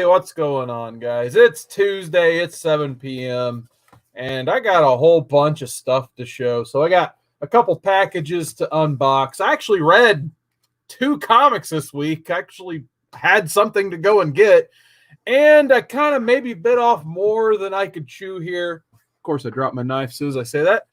what's going on, guys? It's Tuesday, it's 7 p.m., and I got a whole bunch of stuff to show. So I got a couple packages to unbox. I actually read 2 comics this week. I actually had something to go and get, and I kind of maybe bit off more than I could chew here. Of course, I dropped my knife as soon as I say that.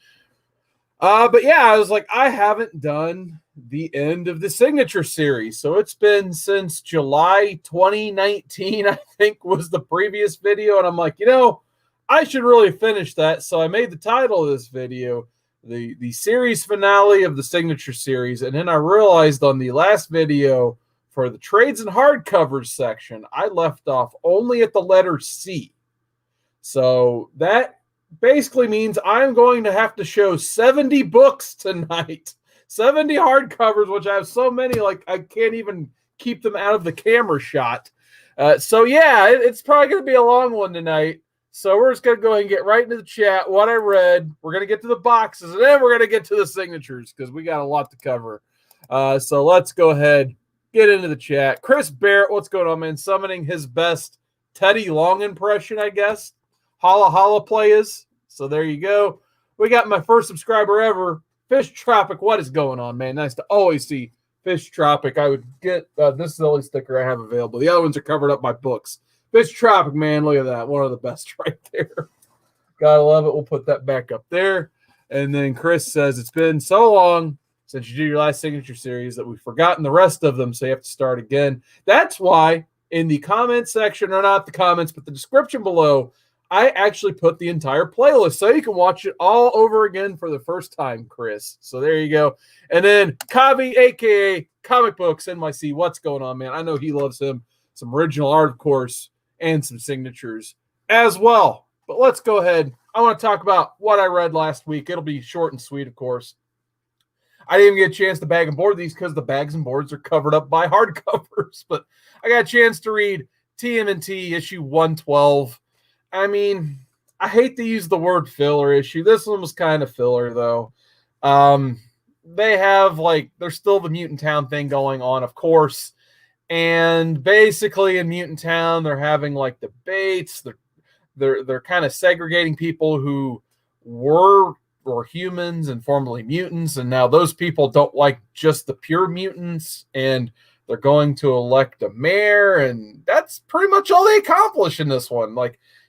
But yeah, I was like, I haven't done the end of the Signature series. So it's been since July 2019, I think, was the previous video. And I'm like, I should really finish that. So I made the title of this video the series finale of the Signature series. And then I realized on the last video for the trades and hardcovers section, I left off only at the letter C. So that basically means I'm going to have to show 70 books tonight. 70 hardcovers, which I have so many, like I can't even keep them out of the camera shot. So yeah, it's probably going to be a long one tonight. So we're just going to go ahead and get right into the chat. What I read, we're going to get to the boxes, and then we're going to get to the signatures because we got a lot to cover. So let's go ahead, get into the chat. Chris Barrett, what's going on, man? Summoning his best Teddy Long impression, I guess. Holla Holla players. So there you go. We got my first subscriber ever, Fish Tropic. What is going on, man? Nice to always see Fish Tropic. I would get this is the only sticker I have available. The other ones are covered up by books. Fish Tropic, man, look at that. One of the best right there. Gotta love it. We'll put that back up there. And then Chris says, it's been so long since you did your last Signature series that we've forgotten the rest of them, so you have to start again. That's why in the comment section, or not the comments, but the description below, I actually put the entire playlist so you can watch it all over again for the first time, Chris. So there you go. And then Kavi, a.k.a. Comic Books NYC. What's going on, man? I know he loves him. Some original art, of course, and some signatures as well. But let's go ahead. I want to talk about what I read last week. It'll be short and sweet, of course. I didn't even get a chance to bag and board these because the bags and boards are covered up by hardcovers. But I got a chance to read TMNT issue 112. I mean, I hate to use the word filler issue. This one was kind of filler, though. They have, there's still the Mutant Town thing going on, of course. And basically in Mutant Town, they're having, debates. They're kind of segregating people who were humans and formerly mutants. And now those people don't like just the pure mutants. And they're going to elect a mayor. And that's pretty much all they accomplish in this one.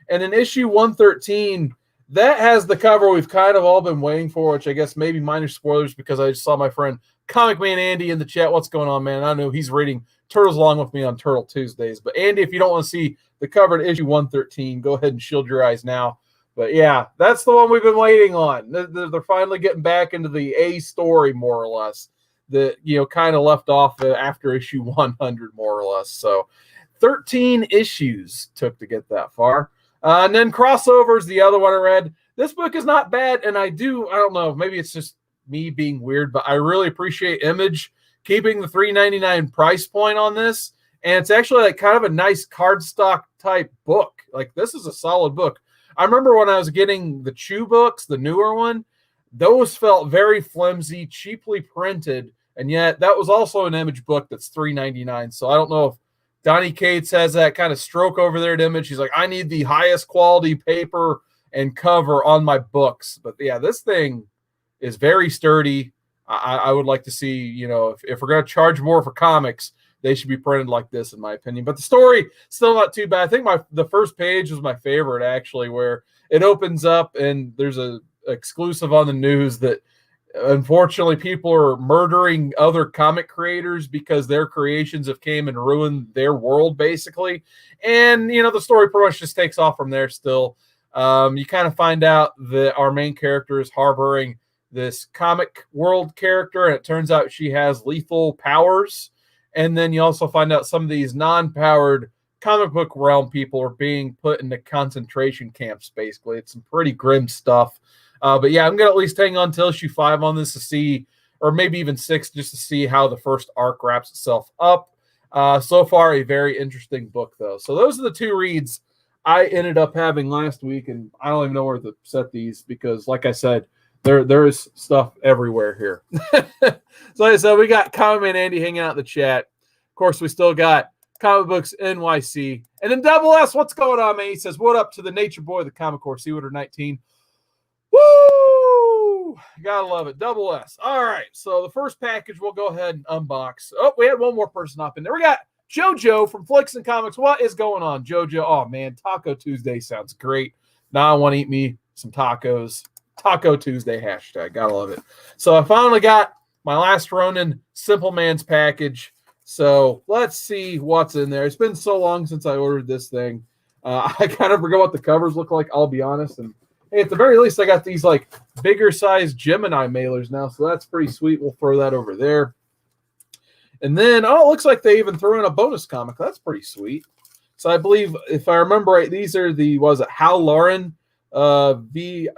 And in issue 113, that has the cover we've kind of all been waiting for, which I guess maybe minor spoilers because I just saw my friend Comic Man Andy in the chat. What's going on, man? I know he's reading Turtles along with me on Turtle Tuesdays. But Andy, if you don't want to see the cover to issue 113, go ahead and shield your eyes now. But yeah, that's the one we've been waiting on. They're finally getting back into the A story, more or less, that, kind of left off after issue 100, more or less. So 13 issues took to get that far. And then Crossovers, the other one I read. This book is not bad, and I don't know, maybe it's just me being weird, but I really appreciate Image keeping the $3.99 price point on this. And it's actually kind of a nice cardstock type book. This is a solid book. I remember when I was getting the Chew books, the newer one, those felt very flimsy, cheaply printed, and yet that was also an Image book that's $3.99. So I don't know if Donnie Cates has that kind of stroke over there at Image. He's like, I need the highest quality paper and cover on my books. But yeah, this thing is very sturdy. I would like to see, if we're going to charge more for comics, they should be printed like this, in my opinion. But the story, still not too bad. I think the first page was my favorite, actually, where it opens up and there's a exclusive on the news that unfortunately people are murdering other comic creators because their creations have came and ruined their world, basically. And, the story pretty much just takes off from there still. You kind of find out that our main character is harboring this comic world character, and it turns out she has lethal powers. And then you also find out some of these non-powered comic book realm people are being put into concentration camps, basically. It's some pretty grim stuff. But yeah, I'm going to at least hang on till issue 5 on this to see, or maybe even 6, just to see how the first arc wraps itself up. So far, a very interesting book, though. So those are the 2 reads I ended up having last week, and I don't even know where to set these because, like I said, there is stuff everywhere here. So like I said, we got Comic Man Andy hanging out in the chat. Of course, we still got Comic Books NYC. And then Double S, what's going on, man? He says, what up to the Nature Boy, the Comic Core, Seawater 19. Woo! Gotta love it. Double S. All right, so the first package we'll go ahead and unbox. Oh, we had one more person up in there. We got JoJo from Flicks and Comics. What is going on, JoJo? Oh, man, Taco Tuesday sounds great. Now I want to eat me some tacos. Taco Tuesday hashtag. Gotta love it. So I finally got my Last Ronin Simpleman's package. So let's see what's in there. It's been so long since I ordered this thing. I kind of forgot what the covers look like, I'll be honest. And hey, at the very least, I got these like bigger size Gemini mailers now. So that's pretty sweet. We'll throw that over there. And then, oh, it looks like they even threw in a bonus comic. That's pretty sweet. So I believe, if I remember right, these are the, was it Hal Lauren VIP,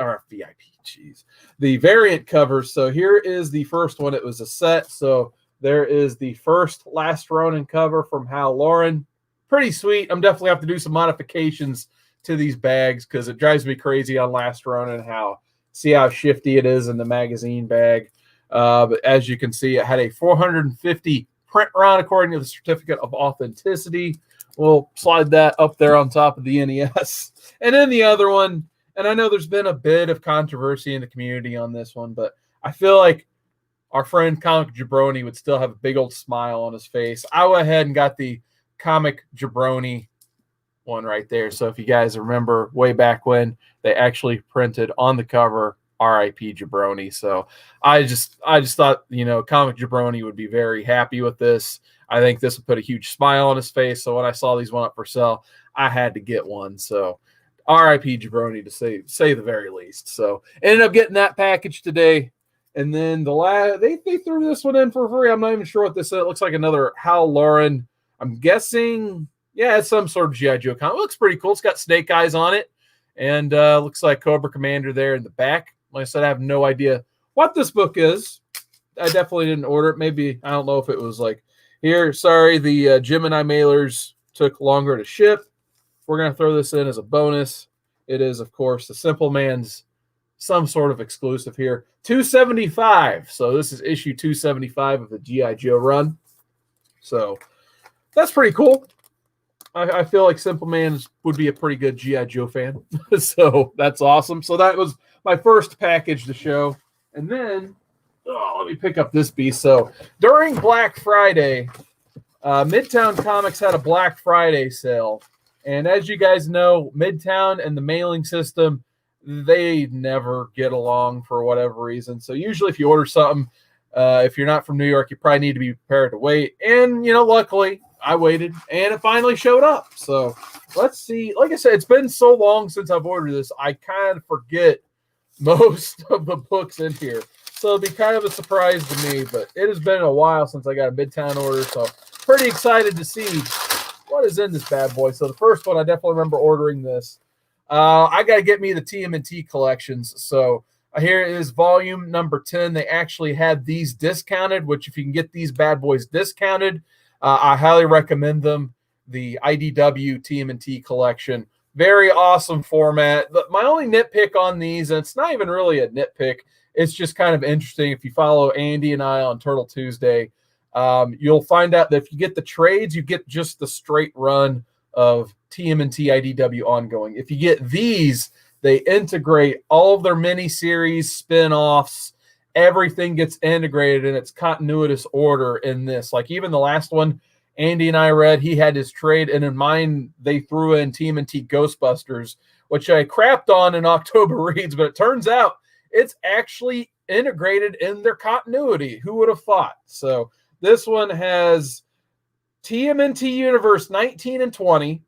jeez, the variant covers. So here is the first one. It was a set. So there is the first Last Ronin cover from Hal Lauren. Pretty sweet. I'm definitely have to do some modifications to these bags because it drives me crazy on Last Ronin see how shifty it is in the magazine bag. But as you can see, it had a 450 print run according to the certificate of authenticity. We'll slide that up there on top of the NES. And then the other one, and I know there's been a bit of controversy in the community on this one, but I feel like our friend Comic Jabroni would still have a big old smile on his face. I went ahead and got the Comic Jabroni one right there. So if you guys remember way back when they actually printed on the cover R.I.P. Jabroni. So I just thought, you know, Comic Jabroni would be very happy with this. I think this would put a huge smile on his face. So when I saw these one up for sale, I had to get one. So R.I.P. Jabroni to say the very least. So ended up getting that package today. And then they threw this one in for free. I'm not even sure what this is. It looks like another Hal Lauren. I'm guessing, yeah, it's some sort of G.I. Joe comic. It looks pretty cool. It's got Snake Eyes on it. And looks like Cobra Commander there in the back. Like I said, I have no idea what this book is. I definitely didn't order it. Maybe, I don't know if it was like, here, sorry, the Gemini mailers took longer to ship. We're going to throw this in as a bonus. It is, of course, the Simpleman's some sort of exclusive here. 275. So this is issue 275 of the G.I. Joe run. So that's pretty cool. I feel like Simpleman would be a pretty good G.I. Joe fan. So that's awesome. So that was my first package to show. And then, let me pick up this beast. So during Black Friday, Midtown Comics had a Black Friday sale. And as you guys know, Midtown and the mailing system, they never get along for whatever reason. So usually if you order something, if you're not from New York, you probably need to be prepared to wait. And, you know, luckily I waited and it finally showed up. So let's see. Like I said, it's been so long since I've ordered this, I kind of forget most of the books in here. So it'll be kind of a surprise to me, but it has been a while since I got a Midtown order. So pretty excited to see what is in this bad boy. So the first one, I definitely remember ordering this. I got to get me the TMNT collections. So here is volume number 10. They actually had these discounted, which if you can get these bad boys discounted, I highly recommend them. The IDW TMNT collection. Very awesome format. My only nitpick on these, and it's not even really a nitpick, it's just kind of interesting. If you follow Andy and I on Turtle Tuesday, you'll find out that if you get the trades, you get just the straight run of TMNT IDW ongoing. If you get these, they integrate all of their mini-series, spin-offs. Everything gets integrated in its continuous order in this. Like even the last one Andy and I read, he had his trade, and in mine, they threw in TMNT Ghostbusters, which I crapped on in October reads, but it turns out it's actually integrated in their continuity. Who would have thought? So this one has TMNT Universe 19 and 20,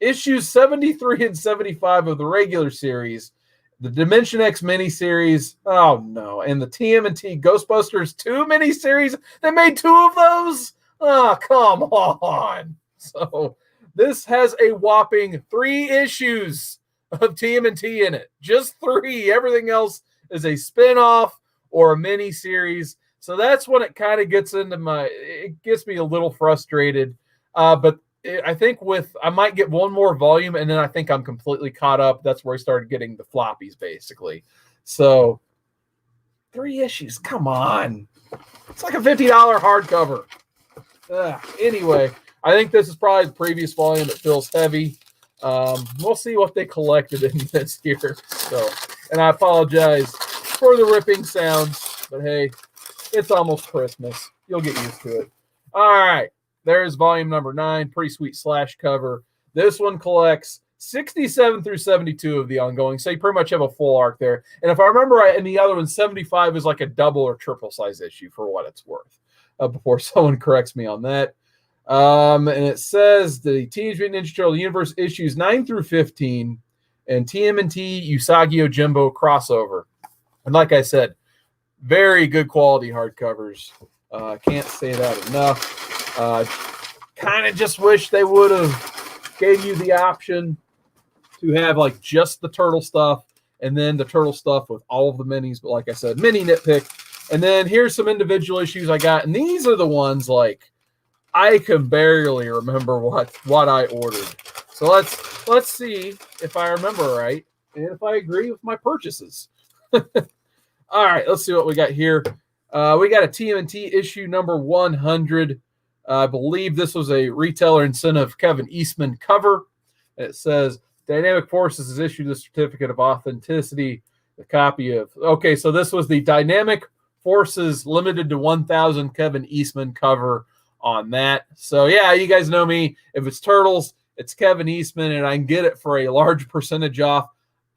issues 73 and 75 of the regular series, the Dimension X miniseries, oh no, and the TMNT Ghostbusters 2 miniseries. They made 2 of those? Oh, come on. So this has a whopping 3 issues of TMNT in it. Just 3. Everything else is a spin-off or a mini-series. So that's when it kind of gets into it gets me a little frustrated. But I think I might get one more volume, and then I think I'm completely caught up. That's where I started getting the floppies, basically. So 3 issues. Come on. It's like a $50 hardcover. Anyway, I think this is probably the previous volume. It feels heavy. We'll see what they collected in this here. So, and I apologize for the ripping sounds, but hey, it's almost Christmas. You'll get used to it. All right, there's volume number 9, pretty sweet slash cover. This one collects 67 through 72 of the ongoing, so you pretty much have a full arc there. And if I remember right, in the other one, 75 is like a double or triple size issue for what it's worth. Before someone corrects me on that. And it says the Teenage Mutant Ninja Turtle Universe issues 9 through 15 and TMNT Usagi Yojimbo crossover. And like I said, very good quality hardcovers. Can't say that enough. Kind of just wish they would have gave you the option to have like just the turtle stuff and then the turtle stuff with all of the minis. But like I said, mini nitpick. And then here's some individual issues I got. And these are the ones like I can barely remember what I ordered. So let's see if I remember right and if I agree with my purchases. All right, let's see what we got here. We got a TMNT issue number 100. I believe this was a retailer incentive Kevin Eastman cover. It says Dynamic Forces has issued a certificate of authenticity. The copy of okay, so this was the Dynamic Forces limited to 1,000 Kevin Eastman cover on that. So yeah, you guys know me. If it's Turtles, it's Kevin Eastman, and I can get it for a large percentage off,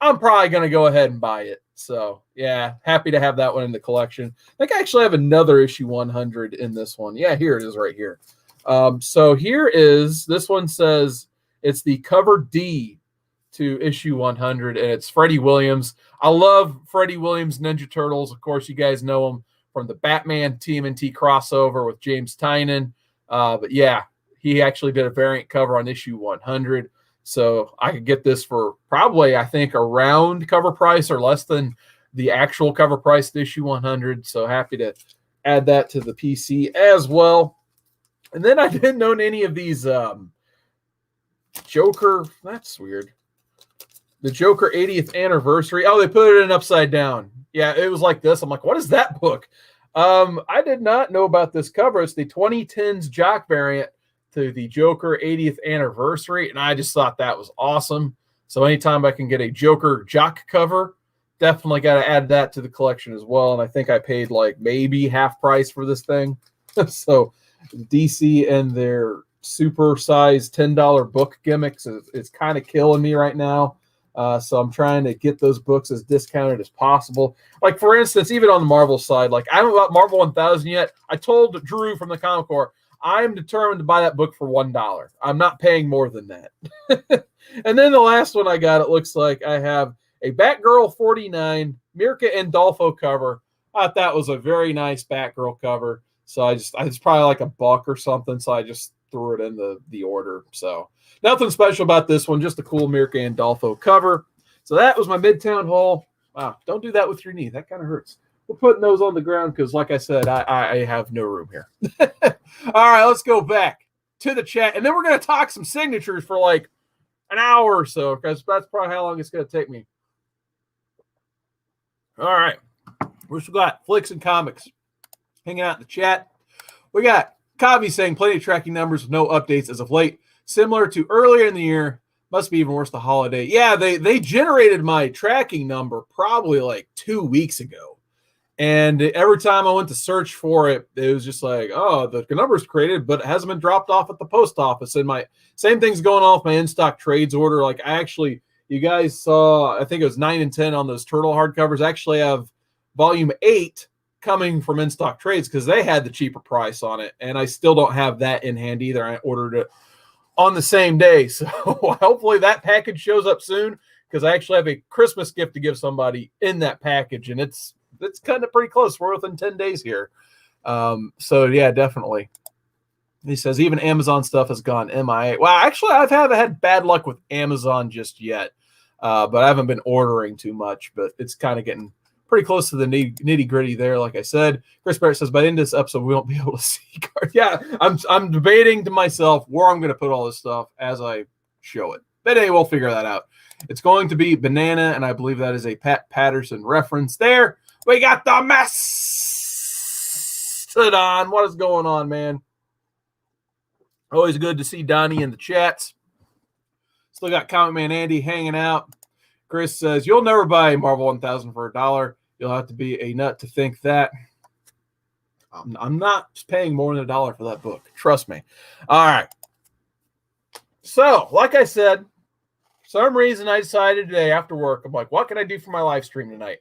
I'm probably going to go ahead and buy it. So yeah, happy to have that one in the collection. I think I actually have another issue 100 in this one. Yeah, here it is right here. So here is, this one says it's the cover D to issue 100, and it's Freddie Williams. I love Freddie Williams Ninja Turtles. Of course, you guys know him from the Batman TMNT crossover with James Tynion. But yeah, he actually did a variant cover on issue 100. So I could get this for probably, I think, around cover price or less than the actual cover price to issue 100. So happy to add that to the PC as well. And then I didn't own any of these Joker. That's weird. The Joker 80th anniversary. Oh, they put it in upside down. Yeah, it was like this. I'm like, what is that book? I did not know about this cover. It's the 2010s Jock variant to the Joker 80th anniversary, and I just thought that was awesome. So anytime I can get a Joker Jock cover, definitely got to add that to the collection as well. And I think I paid like maybe half price for this thing. So DC and their super size $10 book gimmicks is kind of killing me right now. So I'm trying to get those books as discounted as possible. Like, for instance, even on the Marvel side, like I haven't got Marvel 1000 yet. I told Drew from the Comic Corps, I'm determined to buy that book for $1. I'm not paying more than that. And then the last one I got, it looks like I have a Batgirl 49 Mirka Andolfo cover. I thought that was a very nice Batgirl cover. So it's probably like $1 or something. So I just threw it in the order. So nothing special about this one, just a cool Mirka Andolfo cover. So that was my Midtown haul. Wow, don't do that with your knee. That kind of hurts. We're putting those on the ground because, like I said, I have no room here. All right, let's go back to the chat. And then we're going to talk some signatures for like an hour or so because that's probably how long it's going to take me. All right. We still got Flicks and Comics hanging out in the chat. We got Kavi saying plenty of tracking numbers with no updates as of late. Similar to earlier in the year. Must be even worse the holiday. Yeah, they generated my tracking number probably like 2 weeks ago. And every time I went to search for it, it was just like, oh, the number's created, but it hasn't been dropped off at the post office. And my same thing's going on with my in-stock trades order. Like I actually, you guys saw, I think it was 9 and 10 on those Turtle hardcovers. I actually have volume 8 coming from in-stock trades because they had the cheaper price on it. And I still don't have that in hand either. I ordered it on the same day. So hopefully that package shows up soon because I actually have a Christmas gift to give somebody in that package. And it's kind of pretty close. We're within 10 days here. So yeah, definitely. He says even Amazon stuff has gone MIA. Well, actually, I haven't had bad luck with Amazon just yet, but I haven't been ordering too much. But it's kind of getting pretty close to the nitty gritty there. Like I said, Chris Barrett says by the end of this episode we won't be able to see cards. Yeah, I'm debating to myself where I'm going to put all this stuff as I show it. But anyway, we'll figure that out. It's going to be Banana, and I believe that is a Pat Patterson reference there. We got the Mastodon. What is going on, man? Always good to see Donnie in the chats. Still got Comic Man Andy hanging out. Chris says, you'll never buy Marvel 1000 for $1. You'll have to be a nut to think that. I'm not paying more than $1 for that book. Trust me. All right. So, like I said, for some reason I decided today after work, I'm like, what can I do for my live stream tonight?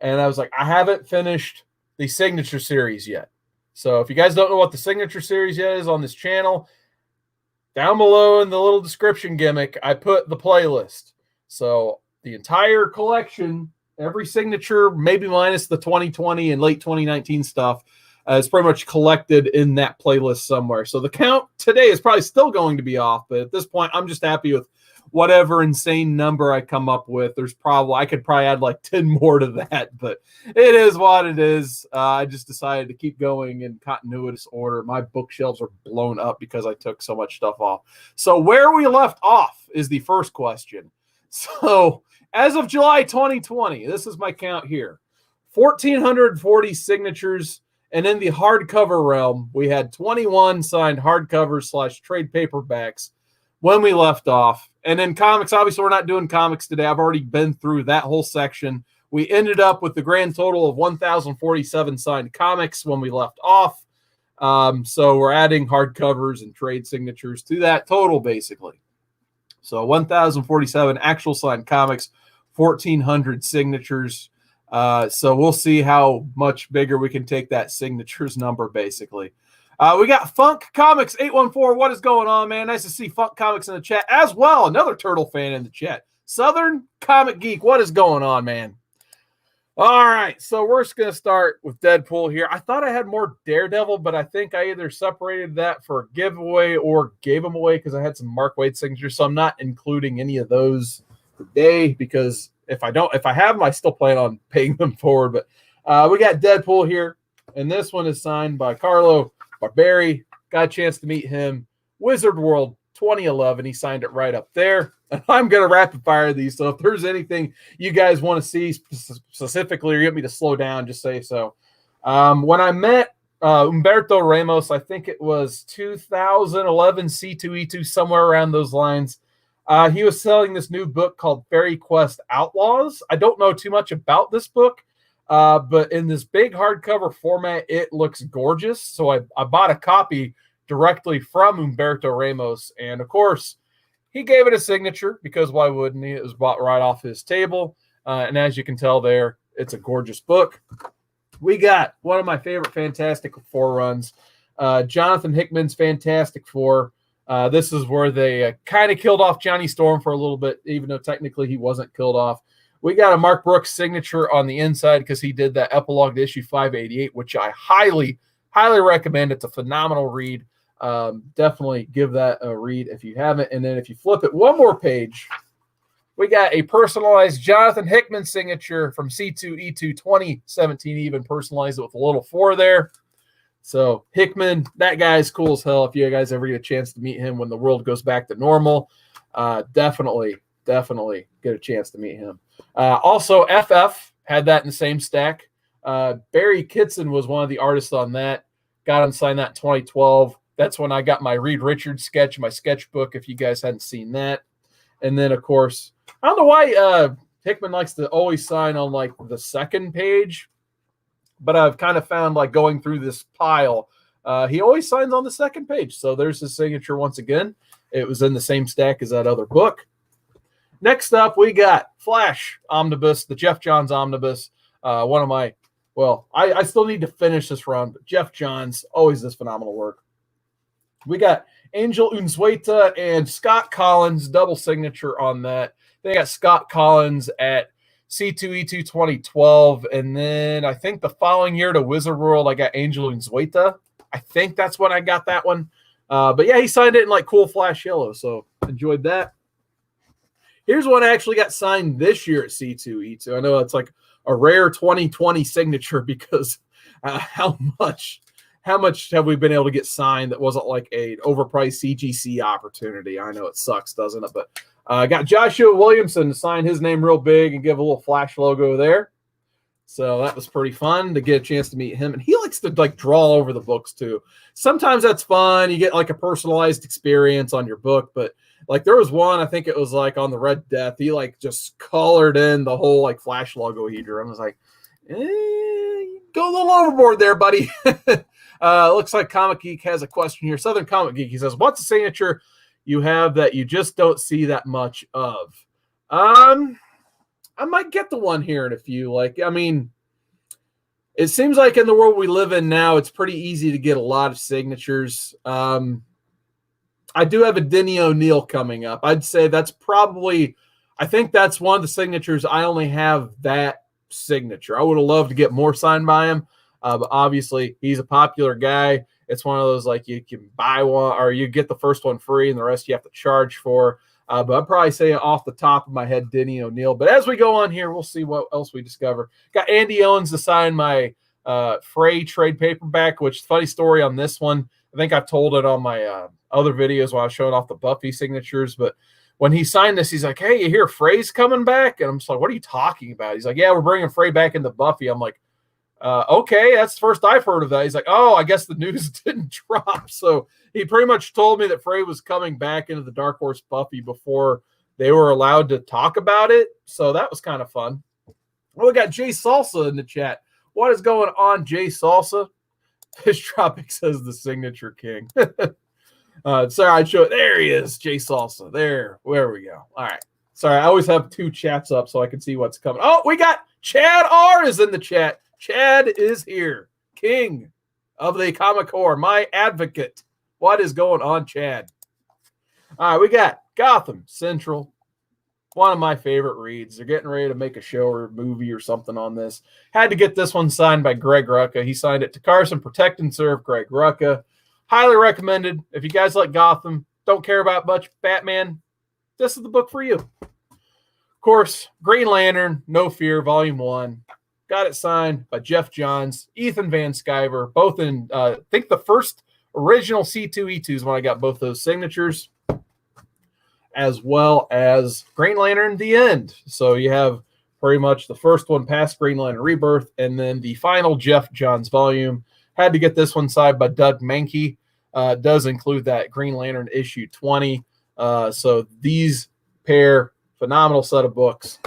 And I was like, I haven't finished the Signature series yet. So if you guys don't know what the Signature series yet is on this channel, down below in the little description gimmick, I put the playlist. So the entire collection, every Signature, maybe minus the 2020 and late 2019 stuff, is pretty much collected in that playlist somewhere. So the count today is probably still going to be off, but at this point, I'm just happy with whatever insane number I come up with. I could probably add like 10 more to that, but it is what it is. I just decided to keep going in continuous order. My bookshelves are blown up because I took so much stuff off. So where we left off is the first question. So as of July 2020, this is my count here. 1,440 signatures. And in the hardcover realm, we had 21 signed hardcovers / trade paperbacks when we left off. And in comics, obviously, we're not doing comics today. I've already been through that whole section. We ended up with the grand total of 1,047 signed comics when we left off. So we're adding hardcovers and trade signatures to that total, basically. So 1,047 actual signed comics, 1,400 signatures. So we'll see how much bigger we can take that signatures number, basically. We got Funk Comics 814. What is going on, man? Nice to see Funk Comics in the chat as well. Another Turtle fan in the chat. Southern Comic Geek. What is going on, man? All right. So we're just going to start with Deadpool here. I thought I had more Daredevil, but I think I either separated that for a giveaway or gave them away because I had some Mark Waid signatures. So I'm not including any of those today because if I have them, I still plan on paying them forward. But we got Deadpool here, and this one is signed by Carlo Barberi. Got a chance to meet him. Wizard World 2011. He signed it right up there. And I'm going to rapid fire these. So if there's anything you guys want to see specifically or you get me to slow down, just say so. When I met Humberto Ramos, I think it was 2011 C2E2, somewhere around those lines. He was selling this new book called Fairy Quest Outlaws. I don't know too much about this book, but in this big hardcover format, it looks gorgeous. So I bought a copy directly from Humberto Ramos. And, of course, he gave it a signature because why wouldn't he? It was bought right off his table. And as you can tell there, it's a gorgeous book. We got one of my favorite Fantastic Four runs, Jonathan Hickman's Fantastic Four. This is where they kind of killed off Johnny Storm for a little bit, even though technically he wasn't killed off. We got a Mark Brooks signature on the inside because he did that epilogue to issue 588, which I highly, highly recommend. It's a phenomenal read. Definitely give that a read if you haven't. And then if you flip it one more page, we got a personalized Jonathan Hickman signature from C2E2 2017, even personalized it with a little 4 there. So Hickman, that guy's cool as hell. If you guys ever get a chance to meet him when the world goes back to normal, definitely get a chance to meet him. Also, FF had that in the same stack. Barry Kitson was one of the artists on that. Got him signed that in 2012. That's when I got my Reed Richards sketch, my sketchbook, if you guys hadn't seen that. And then, of course, I don't know why Hickman likes to always sign on, like, the second page. But I've kind of found, like, going through this pile, he always signs on the second page. So there's his signature once again. It was in the same stack as that other book. Next up, we got Flash Omnibus, the Jeff Johns Omnibus. One of my, well, I still need to finish this run, but Jeff Johns, always this phenomenal work. We got Angel Unzueta and Scott Collins, double signature on that. They got Scott Collins at C2E2 2012, and then I think the following year to Wizard World, I got Angel Unzueta. I think that's when I got that one. But yeah, he signed it in like cool flash yellow, so enjoyed that. Here's one I actually got signed this year at C2E2. I know it's like a rare 2020 signature because how much have we been able to get signed that wasn't like an overpriced CGC opportunity? I know it sucks, doesn't it? But I got Joshua Williamson to sign his name real big and give a little Flash logo there. So that was pretty fun to get a chance to meet him. And he likes to like draw over the books too. Sometimes that's fun. You get like a personalized experience on your book. But like there was one, I think it was like on the Red Death. He like just colored in the whole like Flash logo he drew. I was like, go a little overboard there, buddy. Looks like Comic Geek has a question here. Southern Comic Geek, he says, what's a signature you have that you just don't see that much of? I might get the one here in a few. Like, I mean, it seems like in the world we live in now, it's pretty easy to get a lot of signatures. I do have a Denny O'Neil coming up. I'd say that's probably, I think that's one of the signatures. I only have that signature. I would have loved to get more signed by him. But obviously, he's a popular guy. It's one of those like you can buy one or you get the first one free and the rest you have to charge for. But I'd probably say off the top of my head, Denny O'Neil. But as we go on here, we'll see what else we discover. Got Andy Owens to sign my Frey trade paperback, which funny story on this one. I think I've told it on my other videos while I was showing off the Buffy signatures. But when he signed this, he's like, hey, you hear Frey's coming back? And I'm just like, what are you talking about? He's like, yeah, we're bringing Frey back into Buffy. I'm like, okay, that's the first I've heard of that. He's like, oh, I guess the news didn't drop. So he pretty much told me that Frey was coming back into the Dark Horse Buffy before they were allowed to talk about it. So that was kind of fun. Well, we got Jay Salsa in the chat. What is going on, Jay Salsa? Fish Tropic says the signature king. Sorry, I'd show it. There he is, Jay Salsa. There we go. All right. Sorry, I always have two chats up so I can see what's coming. Oh, we got Chad R is in the chat. Chad is here, king of the Comic Core, my advocate. What is going on, Chad? All right, we got Gotham Central, one of my favorite reads. They're getting ready to make a show or a movie or something on this. Had to get this one signed by Greg Rucka. He signed it to Carson, Protect and Serve, Greg Rucka. Highly recommended. If you guys like Gotham, don't care about much Batman, this is the book for you. Of course, Green Lantern, No Fear, Volume 1. Got it signed by Jeff Johns, Ethan Van Sciver, both in, I think the first original C2E2s when I got both those signatures, as well as Green Lantern, The End. So you have pretty much the first one past Green Lantern Rebirth, and then the final Jeff Johns volume. Had to get this one signed by Doug Mankey. Does include that Green Lantern issue 20. So these pair, phenomenal set of books.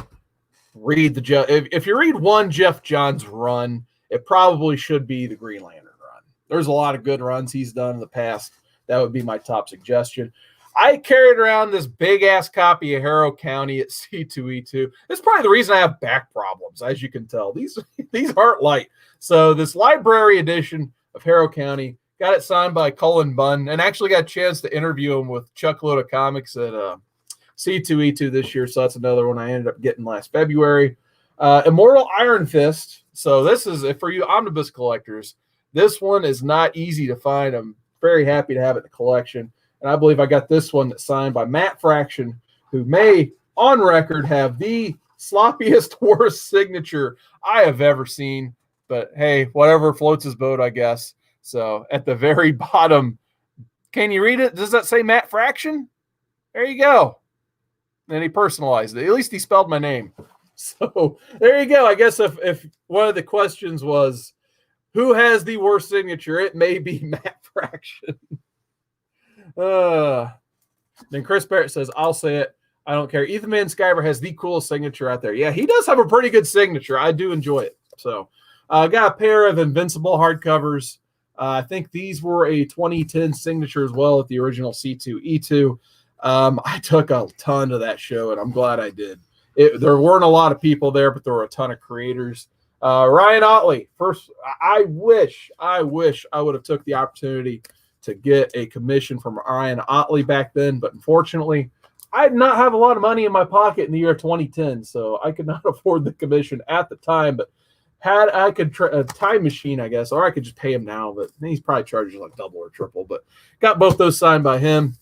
Read the if you read one Jeff Johns run, it probably should be the Green Lantern run. There's a lot of good runs he's done in the past. That would be my top suggestion. I carried around this big ass copy of Harrow County at C2E2. It's probably the reason I have back problems, as you can tell. These aren't light. So this library edition of Harrow County, got it signed by Cullen Bunn, and actually got a chance to interview him with Chuck Loda Comics at C2E2 this year, so that's another one I ended up getting last February. Immortal Iron Fist. So this is, for you omnibus collectors, this one is not easy to find. I'm very happy to have it in the collection. And I believe I got this one that's signed by Matt Fraction, who may, on record, have the sloppiest, worst signature I have ever seen. But hey, whatever floats his boat, I guess. So at the very bottom, can you read it? Does that say Matt Fraction? There you go. And he personalized it. At least he spelled my name. So there you go. I guess if one of the questions was, who has the worst signature? It may be Matt Fraction. Then Chris Barrett says, I'll say it. I don't care. Ethan Van Sciver has the coolest signature out there. Yeah, he does have a pretty good signature. I do enjoy it. So I got a pair of Invincible hardcovers. I think these were a 2010 signature as well at the original C2E2. I took a ton to that show, and I'm glad I did. There weren't a lot of people there, but there were a ton of creators. Ryan Otley, first, I wish I would have took the opportunity to get a commission from Ryan Otley back then, but unfortunately, I did not have a lot of money in my pocket in the year 2010, so I could not afford the commission at the time, but had I could a time machine, I guess, or I could just pay him now, but he's probably charging like double or triple, but got both those signed by him.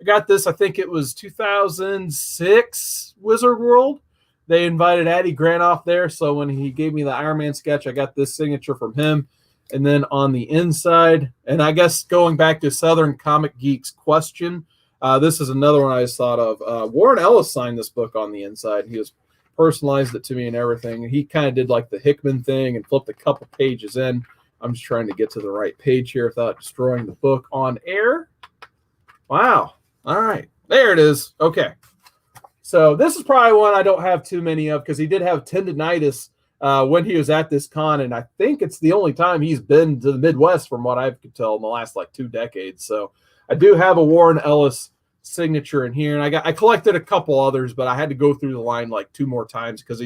I got this, I think it was 2006 Wizard World. They invited Addy Granoff there, so when he gave me the Iron Man sketch, I got this signature from him. And then on the inside, and I guess going back to Southern Comic Geek's question, this is another one I just thought of. Warren Ellis signed this book on the inside. He was personalized it to me and everything. He kind of did like the Hickman thing and flipped a couple pages in. I'm just trying to get to the right page here without destroying the book on air. Wow. All right. There it is. Okay. So this is probably one I don't have too many of because he did have tendinitis when he was at this con, and I think it's the only time he's been to the Midwest from what I could tell in the last like 2 decades. So I do have a Warren Ellis signature in here, and I collected a couple others, but I had to go through the line like 2 more times because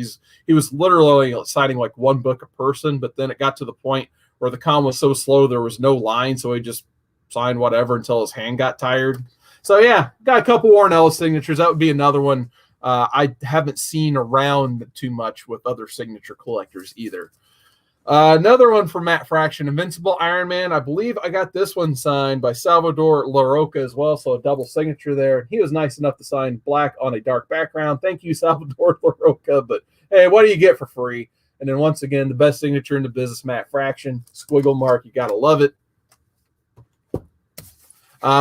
he was literally signing like 1 book a person, but then it got to the point where the con was so slow there was no line, so he just signed whatever until his hand got tired. So yeah, got a couple Warren Ellis signatures. That would be another one I haven't seen around too much with other signature collectors either. Another one from Matt Fraction, Invincible Iron Man. I believe I got this one signed by Salvador LaRocca as well, so a double signature there. He was nice enough to sign black on a dark background. Thank you, Salvador LaRocca, but hey, what do you get for free? And then once again, the best signature in the business, Matt Fraction. Squiggle mark, you got to love it.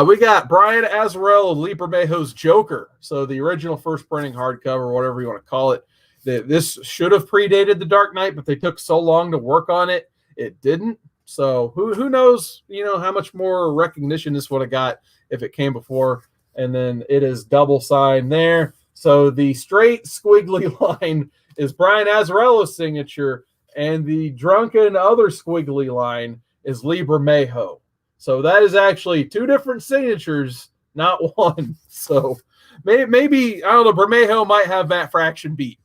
We got Brian Azzarello of Lee Bermejo's Joker. So the original first printing hardcover, whatever you want to call it. This should have predated The Dark Knight, but they took so long to work on it, it didn't. So who knows, how much more recognition this would have got if it came before. And then it is double signed there. So the straight squiggly line is Brian Azzarello's signature, and the drunken other squiggly line is Lee Bermejo. So that is actually 2 different signatures, not one. So maybe I don't know, Bermejo might have Matt Fraction beat.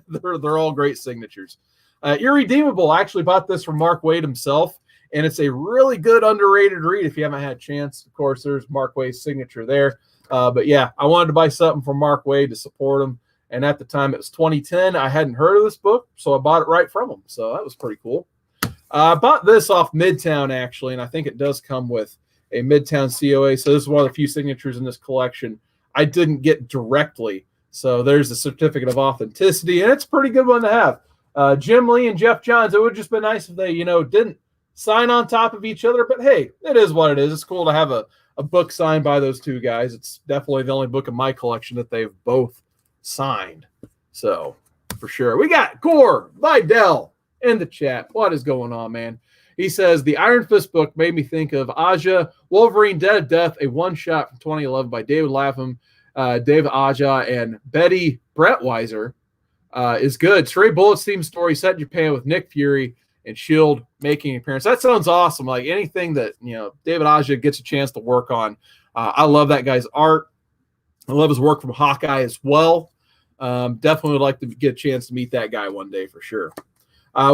they're all great signatures. Irredeemable, I actually bought this from Mark Waid himself, and it's a really good underrated read if you haven't had a chance. Of course, there's Mark Waid's signature there. But yeah, I wanted to buy something from Mark Waid to support him. And at the time, it was 2010. I hadn't heard of this book, so I bought it right from him. So that was pretty cool. I bought this off Midtown, actually, and I think it does come with a Midtown COA. So this is one of the few signatures in this collection I didn't get directly. So there's the certificate of authenticity, and it's a pretty good one to have. Jim Lee and Jeff Johns, it would just be nice if they, didn't sign on top of each other. But, hey, it is what it is. It's cool to have a book signed by those 2 guys. It's definitely the only book in my collection that they've both signed. So, for sure. We got Core Vidal in the chat. What is going on, man? He says, the Iron Fist book made me think of Aja, Wolverine Dead of Death, a one-shot from 2011 by David Lapham, David Aja, and Betty Brettweiser is good. Stray Bullets theme story set in Japan with Nick Fury and S.H.I.E.L.D. making an appearance. That sounds awesome. Like anything that, David Aja gets a chance to work on. I love that guy's art. I love his work from Hawkeye as well. Definitely would like to get a chance to meet that guy one day for sure.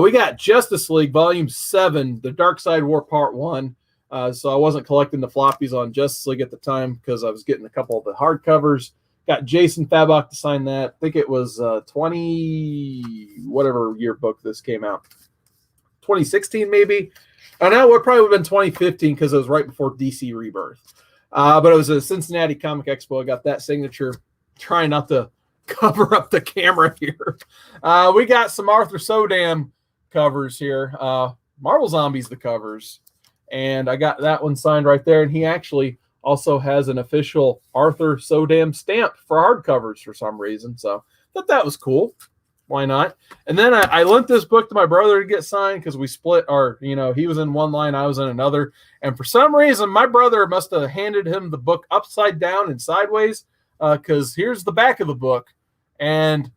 We got Justice League Volume 7, The Dark Side War Part 1. So I wasn't collecting the floppies on Justice League at the time because I was getting a couple of the hardcovers. Got Jason Fabok to sign that. I think it was whatever year book this came out. 2016 maybe. I know it probably would have been 2015 because it was right before DC Rebirth. But it was a Cincinnati Comic Expo. I got that signature. Trying not to cover up the camera here. We got some Arthur Sodam covers here. Marvel Zombies, the covers. And I got that one signed right there. And he actually also has an official Arthur Sodam stamp for hardcovers for some reason. So I thought that was cool. Why not? And then I lent this book to my brother to get signed because we split our, he was in one line, I was in another. And for some reason, my brother must have handed him the book upside down and sideways because here's the back of the book. And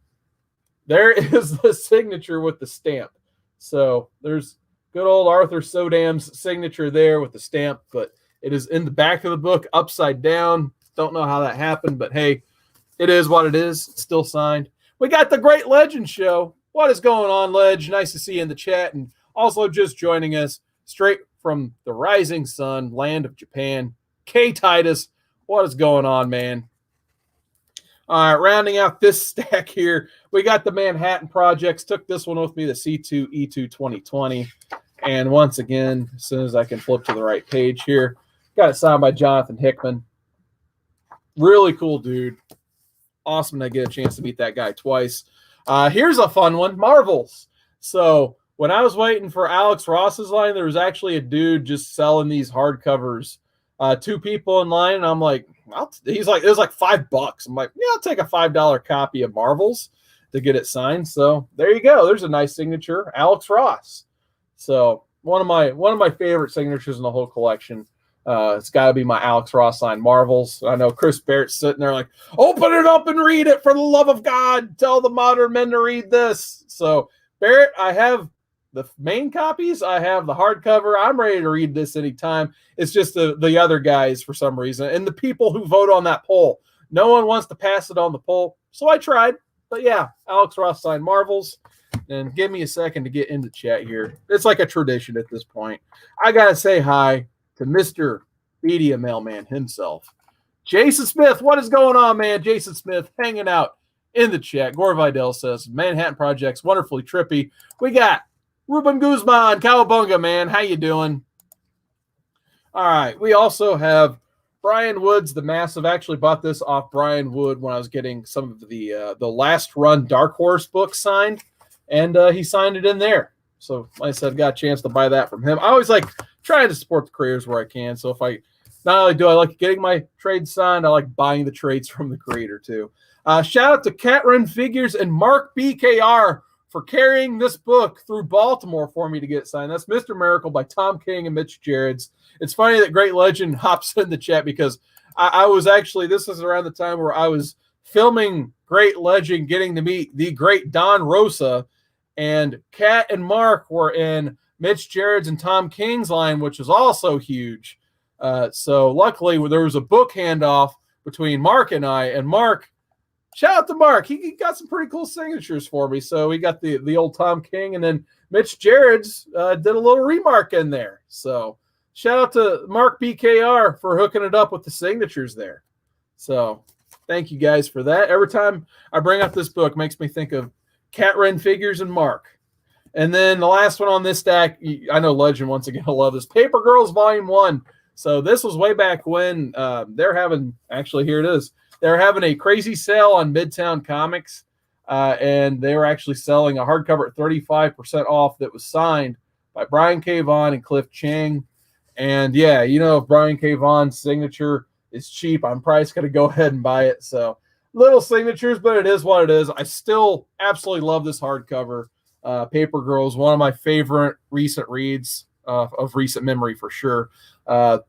there is the signature with the stamp. So there's good old Arthur Sodam's signature there with the stamp, but it is in the back of the book upside down. Don't know how that happened, but hey, it is what it is. It's still signed. We got the Great Legend Show. What is going on, Ledge? Nice to see you in the chat. And also just joining us straight from the rising sun, land of Japan, K. Titus. What is going on, man? All right, rounding out this stack here, we got the Manhattan Projects. Took this one with me, the C2E2 2020. And once again, as soon as I can flip to the right page here, got it signed by Jonathan Hickman. Really cool dude. Awesome to get a chance to meet that guy twice. Here's a fun one, Marvels. So when I was waiting for Alex Ross's line, there was actually a dude just selling these hardcovers. 2 people in line, and I'm like, he's like, it was like $5. I'm like, yeah, I'll take a $5 copy of Marvels. to get it signed. So there you go. There's a nice signature, Alex Ross. So one of my favorite signatures in the whole collection. It's got to be my Alex Ross signed Marvels. I know Chris Barrett's sitting there like, open it up and read it for the love of God. Tell the modern men to read this. So Barrett, I have the main copies. I have the hardcover. I'm ready to read this anytime. It's just the other guys for some reason and the people who vote on that poll. No one wants to pass it on the poll, so I tried. But yeah, Alex Ross signed Marvels. And give me a second to get into chat here. It's like a tradition at this point. I got to say hi to Mr. Media Mailman himself. Jason Smith, what is going on, man? Jason Smith hanging out in the chat. Gore Vidal says, Manhattan Project's wonderfully trippy. We got Ruben Guzman, Cowabunga, man. How you doing? All right. We also have Brian Woods, the Massive. I actually bought this off Brian Wood when I was getting some of the Last Run Dark Horse books signed. And he signed it in there. So like I said, got a chance to buy that from him. I always like trying to support the creators where I can. So if I not only do I like getting my trades signed, I like buying the trades from the creator too. Shout out to Cat Run Figures and Mark BKR for carrying this book through Baltimore for me to get signed. That's Mr. Miracle by Tom King and Mitch Gerrits. It's funny that Great Legend hops in the chat because I was actually, this is around the time where I was filming Great Legend, getting to meet the great Don Rosa. And Kat and Mark were in Mitch Gerrits and Tom King's line, which is also huge. So luckily, there was a book handoff between Mark and I. And Mark, shout out to Mark. He got some pretty cool signatures for me. So we got the old Tom King. And then Mitch Gerrits did a little remark in there. So shout out to Mark BKR for hooking it up with the signatures there. So thank you guys for that. Every time I bring up this book, it makes me think of Cat Ren Figures and Mark. And then the last one on this stack, I know Legend once again, I love this. Paper Girls Volume 1. So this was way back when they're having, actually here it is, they're having a crazy sale on Midtown Comics. And they were actually selling a hardcover at 35% off that was signed by Brian K. Vaughan and Cliff Chang. And yeah, you know, if Brian K. Vaughan's signature is cheap, I'm probably just going to go ahead and buy it. So little signatures, but it is what it is. I still absolutely love this hardcover. Paper Girls, one of my favorite recent reads of recent memory for sure.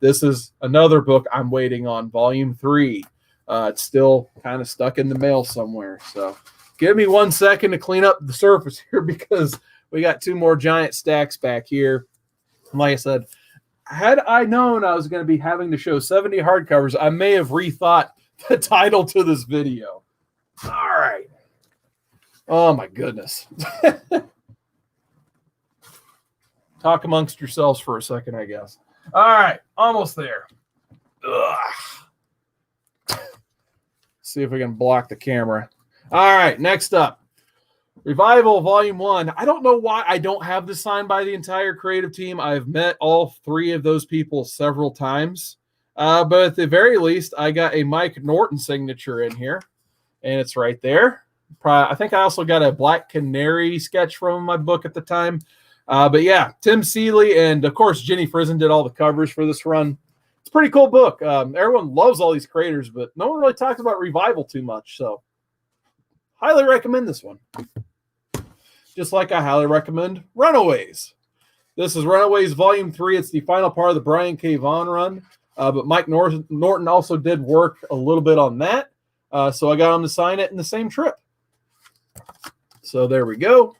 This is another book I'm waiting on, Volume 3. It's still kind of stuck in the mail somewhere. So give me 1 second to clean up the surface here because we got 2 more giant stacks back here. And like I said, had I known I was going to be having to show 70 hardcovers, I may have rethought the title to this video. All right. Oh my goodness. Talk amongst yourselves for a second, I guess. All right, almost there. Ugh. See if we can block the camera. All right, next up. Revival Volume 1. I don't know why I don't have this signed by the entire creative team. I've met all 3 of those people several times. But at the very least, I got a Mike Norton signature in here, and it's right there. I think I also got a Black Canary sketch from my book at the time. But yeah, Tim Seeley and, of course, Jenny Frison did all the covers for this run. It's a pretty cool book. Everyone loves all these creators, but no one really talks about Revival too much. So highly recommend this one. Just like I highly recommend Runaways. This is Runaways Volume 3. It's the final part of the Brian K. Vaughan run. But Mike Norton also did work a little bit on that. So I got him to sign it in the same trip. So there we go.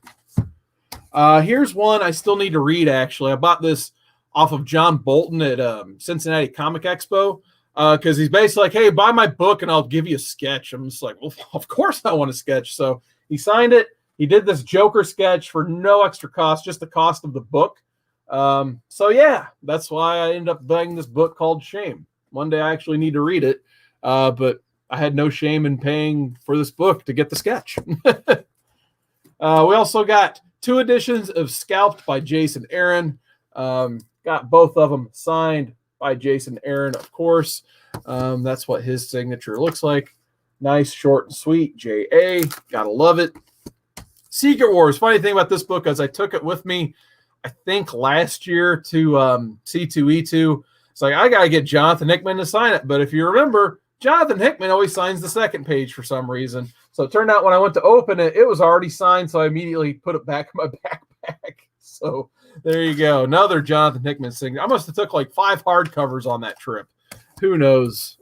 Here's one I still need to read, actually. I bought this off of John Bolton at Cincinnati Comic Expo because he's basically like, hey, buy my book and I'll give you a sketch. I'm just like, well, of course I want a sketch. So he signed it. He did this Joker sketch for no extra cost, just the cost of the book. So yeah, that's why I ended up buying this book called Shame. One day I actually need to read it, but I had no shame in paying for this book to get the sketch. We also got 2 editions of Scalped by Jason Aaron. Got both of them signed by Jason Aaron, of course. That's what his signature looks like. Nice, short, and sweet. J.A. Gotta love it. Secret Wars. Funny thing about this book is I took it with me, I think, last year to C2E2. It's like, I got to get Jonathan Hickman to sign it. But if you remember, Jonathan Hickman always signs the second page for some reason. So it turned out when I went to open it, it was already signed, so I immediately put it back in my backpack. So there you go. Another Jonathan Hickman signature. I must have took like 5 hardcovers on that trip. Who knows?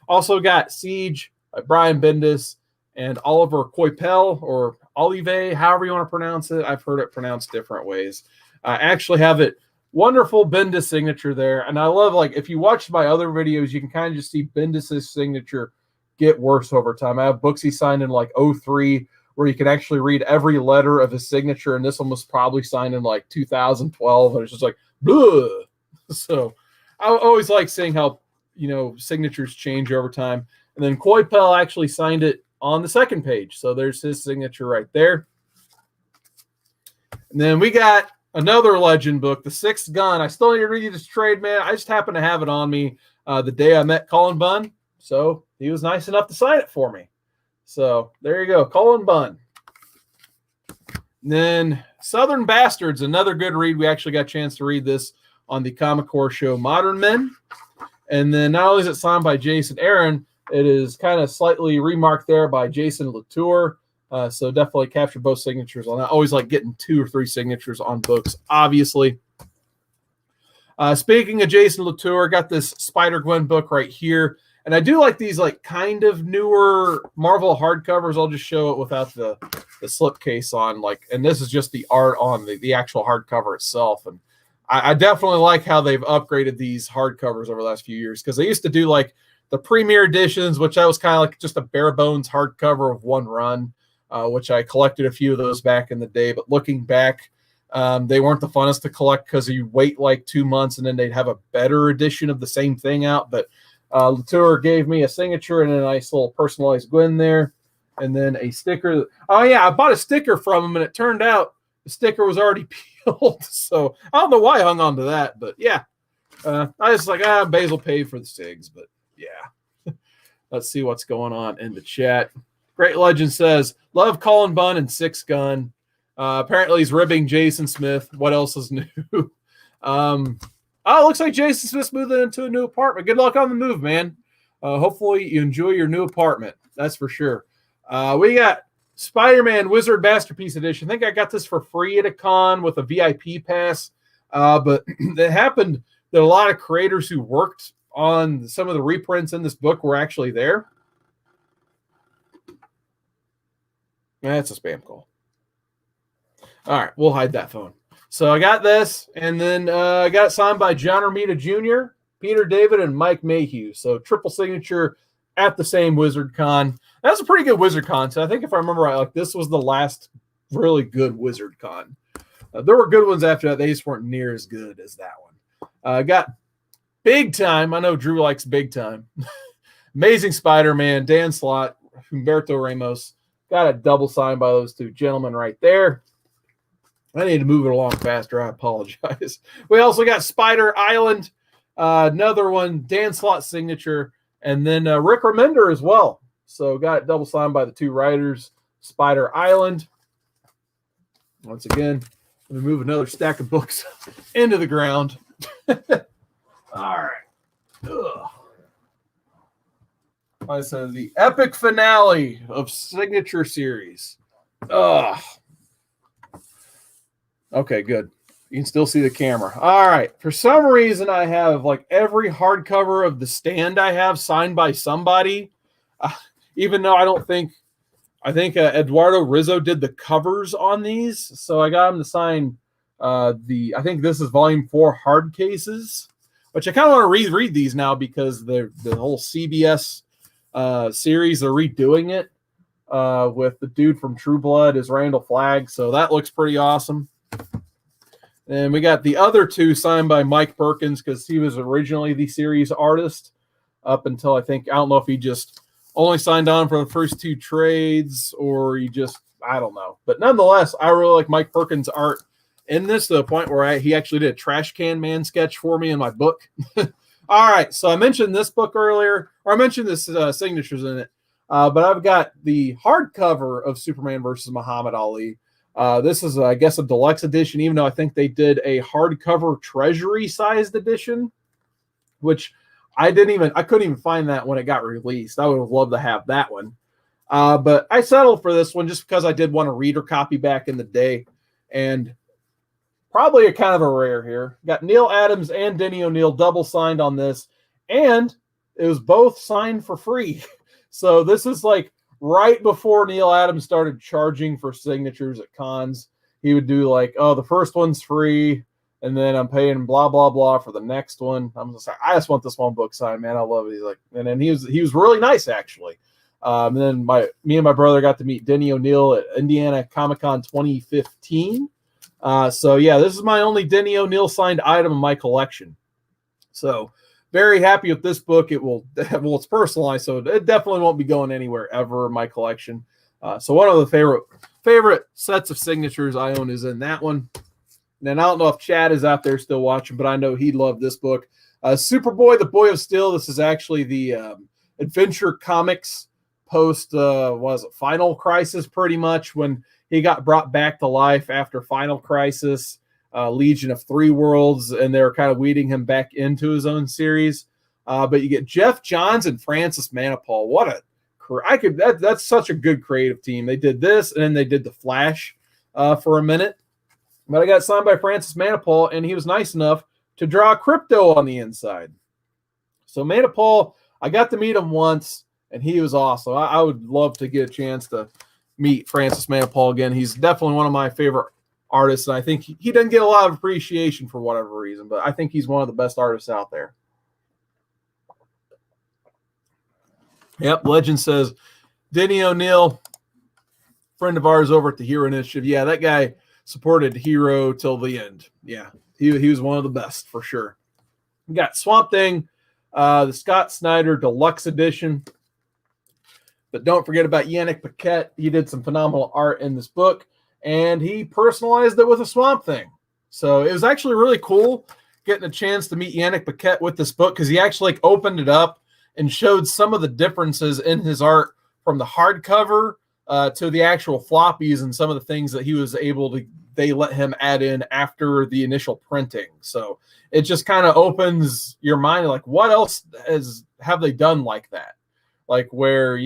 Also got Siege by Brian Bendis and Oliver Coipel, or Olive, however you want to pronounce it. I've heard it pronounced different ways. I actually have it. Wonderful Bendis signature there. And I love, like, if you watch my other videos, you can kind of just see Bendis' signature get worse over time. I have books he signed in like 03 where you can actually read every letter of his signature. And this one was probably signed in like 2012. And it's just like, bleh. So I always like seeing how, you know, signatures change over time. And then Coipel actually signed it on the second page. So there's his signature right there. And then we got another legend book, The Sixth Gun. I still need to read this trade, man. I just happened to have it on me the day I met Cullen Bunn. So he was nice enough to sign it for me. So there you go, Cullen Bunn. And then Southern Bastards, another good read. We actually got a chance to read this on the Comic Core show Modern Men. And then not only is it signed by Jason Aaron, it is kind of slightly remarked there by Jason Latour. So definitely capture both signatures on that. I always like getting 2 or 3 signatures on books, obviously. Speaking of Jason Latour, got this Spider-Gwen book right here. And I do like these like kind of newer Marvel hardcovers. I'll just show it without the slipcase on. And this is just the art on the actual hardcover itself. And I definitely like how they've upgraded these hardcovers over the last few years, because they used to do like the premiere editions, which I was kind of like just a bare bones hardcover of one run, which I collected a few of those back in the day. But looking back, they weren't the funnest to collect because you wait like 2 months and then they'd have a better edition of the same thing out. But Latour gave me a signature and a nice little personalized Gwen there, and then a sticker. Oh yeah, I bought a sticker from him, and it turned out the sticker was already peeled. So I don't know why I hung on to that, but yeah, I was like, Basil paid for the SIGs, but yeah. Let's see what's going on in the chat. Great Legend says, love Cullen Bunn and Sixth Gun. Apparently he's ribbing Jason Smith. What else is new? It looks like Jason Smith's moving into a new apartment. Good luck on the move, man. Hopefully you enjoy your new apartment. That's for sure. We got SpiderMan Wizard Masterpiece Edition. I think I got this for free at a con with a VIP pass. But it happened that a lot of creators who worked on some of the reprints in this book were actually there. That's a spam call. All right, we'll hide that phone. So I got this, and then I got it signed by John Romita Jr., Peter David, and Mike Mayhew. So triple signature at the same Wizard Con. That's a pretty good Wizard Con. So I think if I remember right, like this was the last really good Wizard Con. There were good ones after that. They just weren't near as good as that one. Got Big Time. I know Drew likes Big Time. Amazing Spider-Man, Dan Slott, Humberto Ramos. Got a double signed by those two gentlemen right there. I need to move it along faster. I apologize. We also got Spider Island, another one, Dan Slott signature, and then Rick Remender as well. So got it double signed by the two writers, Spider Island. Once again, let me move another stack of books into the ground. All right. Ugh. Like I said, the epic finale of Signature Series. Ugh. Okay, good. You can still see the camera. All right. For some reason, I have like every hardcover of The Stand I have signed by somebody, even though I think Eduardo Rizzo did the covers on these. So I got him to sign I think this is volume 4 hard cases, which I kind of want to reread these now because the whole CBS series, they're redoing it with the dude from True Blood as Randall Flagg. So that looks pretty awesome. And we got the other two signed by Mike Perkins because he was originally the series artist up until I don't know if he just only signed on for the first 2 trades or he just, I don't know. But nonetheless, I really like Mike Perkins' art in this to the point where he actually did a Trash Can Man sketch for me in my book. All right, so I mentioned this book earlier, or I mentioned this signatures in it, but I've got the hardcover of Superman versus Muhammad Ali. This is, I guess, a deluxe edition, even though I think they did a hardcover treasury-sized edition, which I couldn't even find that when it got released. I would have loved to have that one. But I settled for this one just because I did want a reader copy back in the day. And probably a kind of a rare here. Got Neil Adams and Denny O'Neil double signed on this. And it was both signed for free. So this is like right before Neil Adams started charging for signatures at cons. He would do like, oh, the first one's free, and then I'm paying blah blah blah for the next one. I'm just like, I just want this one book signed, man. I love it. He's like, and then he was really nice actually. And then me and my brother got to meet Denny O'Neil at Indiana Comic Con 2015. So yeah, this is my only Denny O'Neil signed item in my collection. So very happy with this book. It will, well, it's personalized, so it definitely won't be going anywhere ever in my collection. So one of the favorite sets of signatures I own is in that one. And I don't know if Chad is out there still watching, but I know he loved this book. Superboy, the Boy of Steel. This is actually the Adventure Comics post, Final Crisis, pretty much, when he got brought back to life after Final Crisis. Legion of Three Worlds, and they're kind of weeding him back into his own series. But you get Jeff Johns and Francis Manapul. That's such a good creative team. They did this, and then they did The Flash for a minute. But I got signed by Francis Manapul, and he was nice enough to draw Crypto on the inside. So Manapul, I got to meet him once, and he was awesome. I would love to get a chance to meet Francis Manapul again. He's definitely one of my favorite artists, and I think he doesn't get a lot of appreciation for whatever reason, but I think he's one of the best artists out there. Yep, Legend says, Denny O'Neil, friend of ours over at the Hero Initiative. Yeah, that guy supported Hero till the end. Yeah, he was one of the best for sure. We got Swamp Thing, the Scott Snyder Deluxe Edition. But don't forget about Yannick Paquette. He did some phenomenal art in this book, and he personalized it with a Swamp Thing. So it was actually really cool getting a chance to meet Yannick Paquette with this book, because he actually opened it up and showed some of the differences in his art from the hardcover to the actual floppies, and some of the things that he was able to, they let him add in after the initial printing. So it just kind of opens your mind, like, what else have they done like that? Like, where,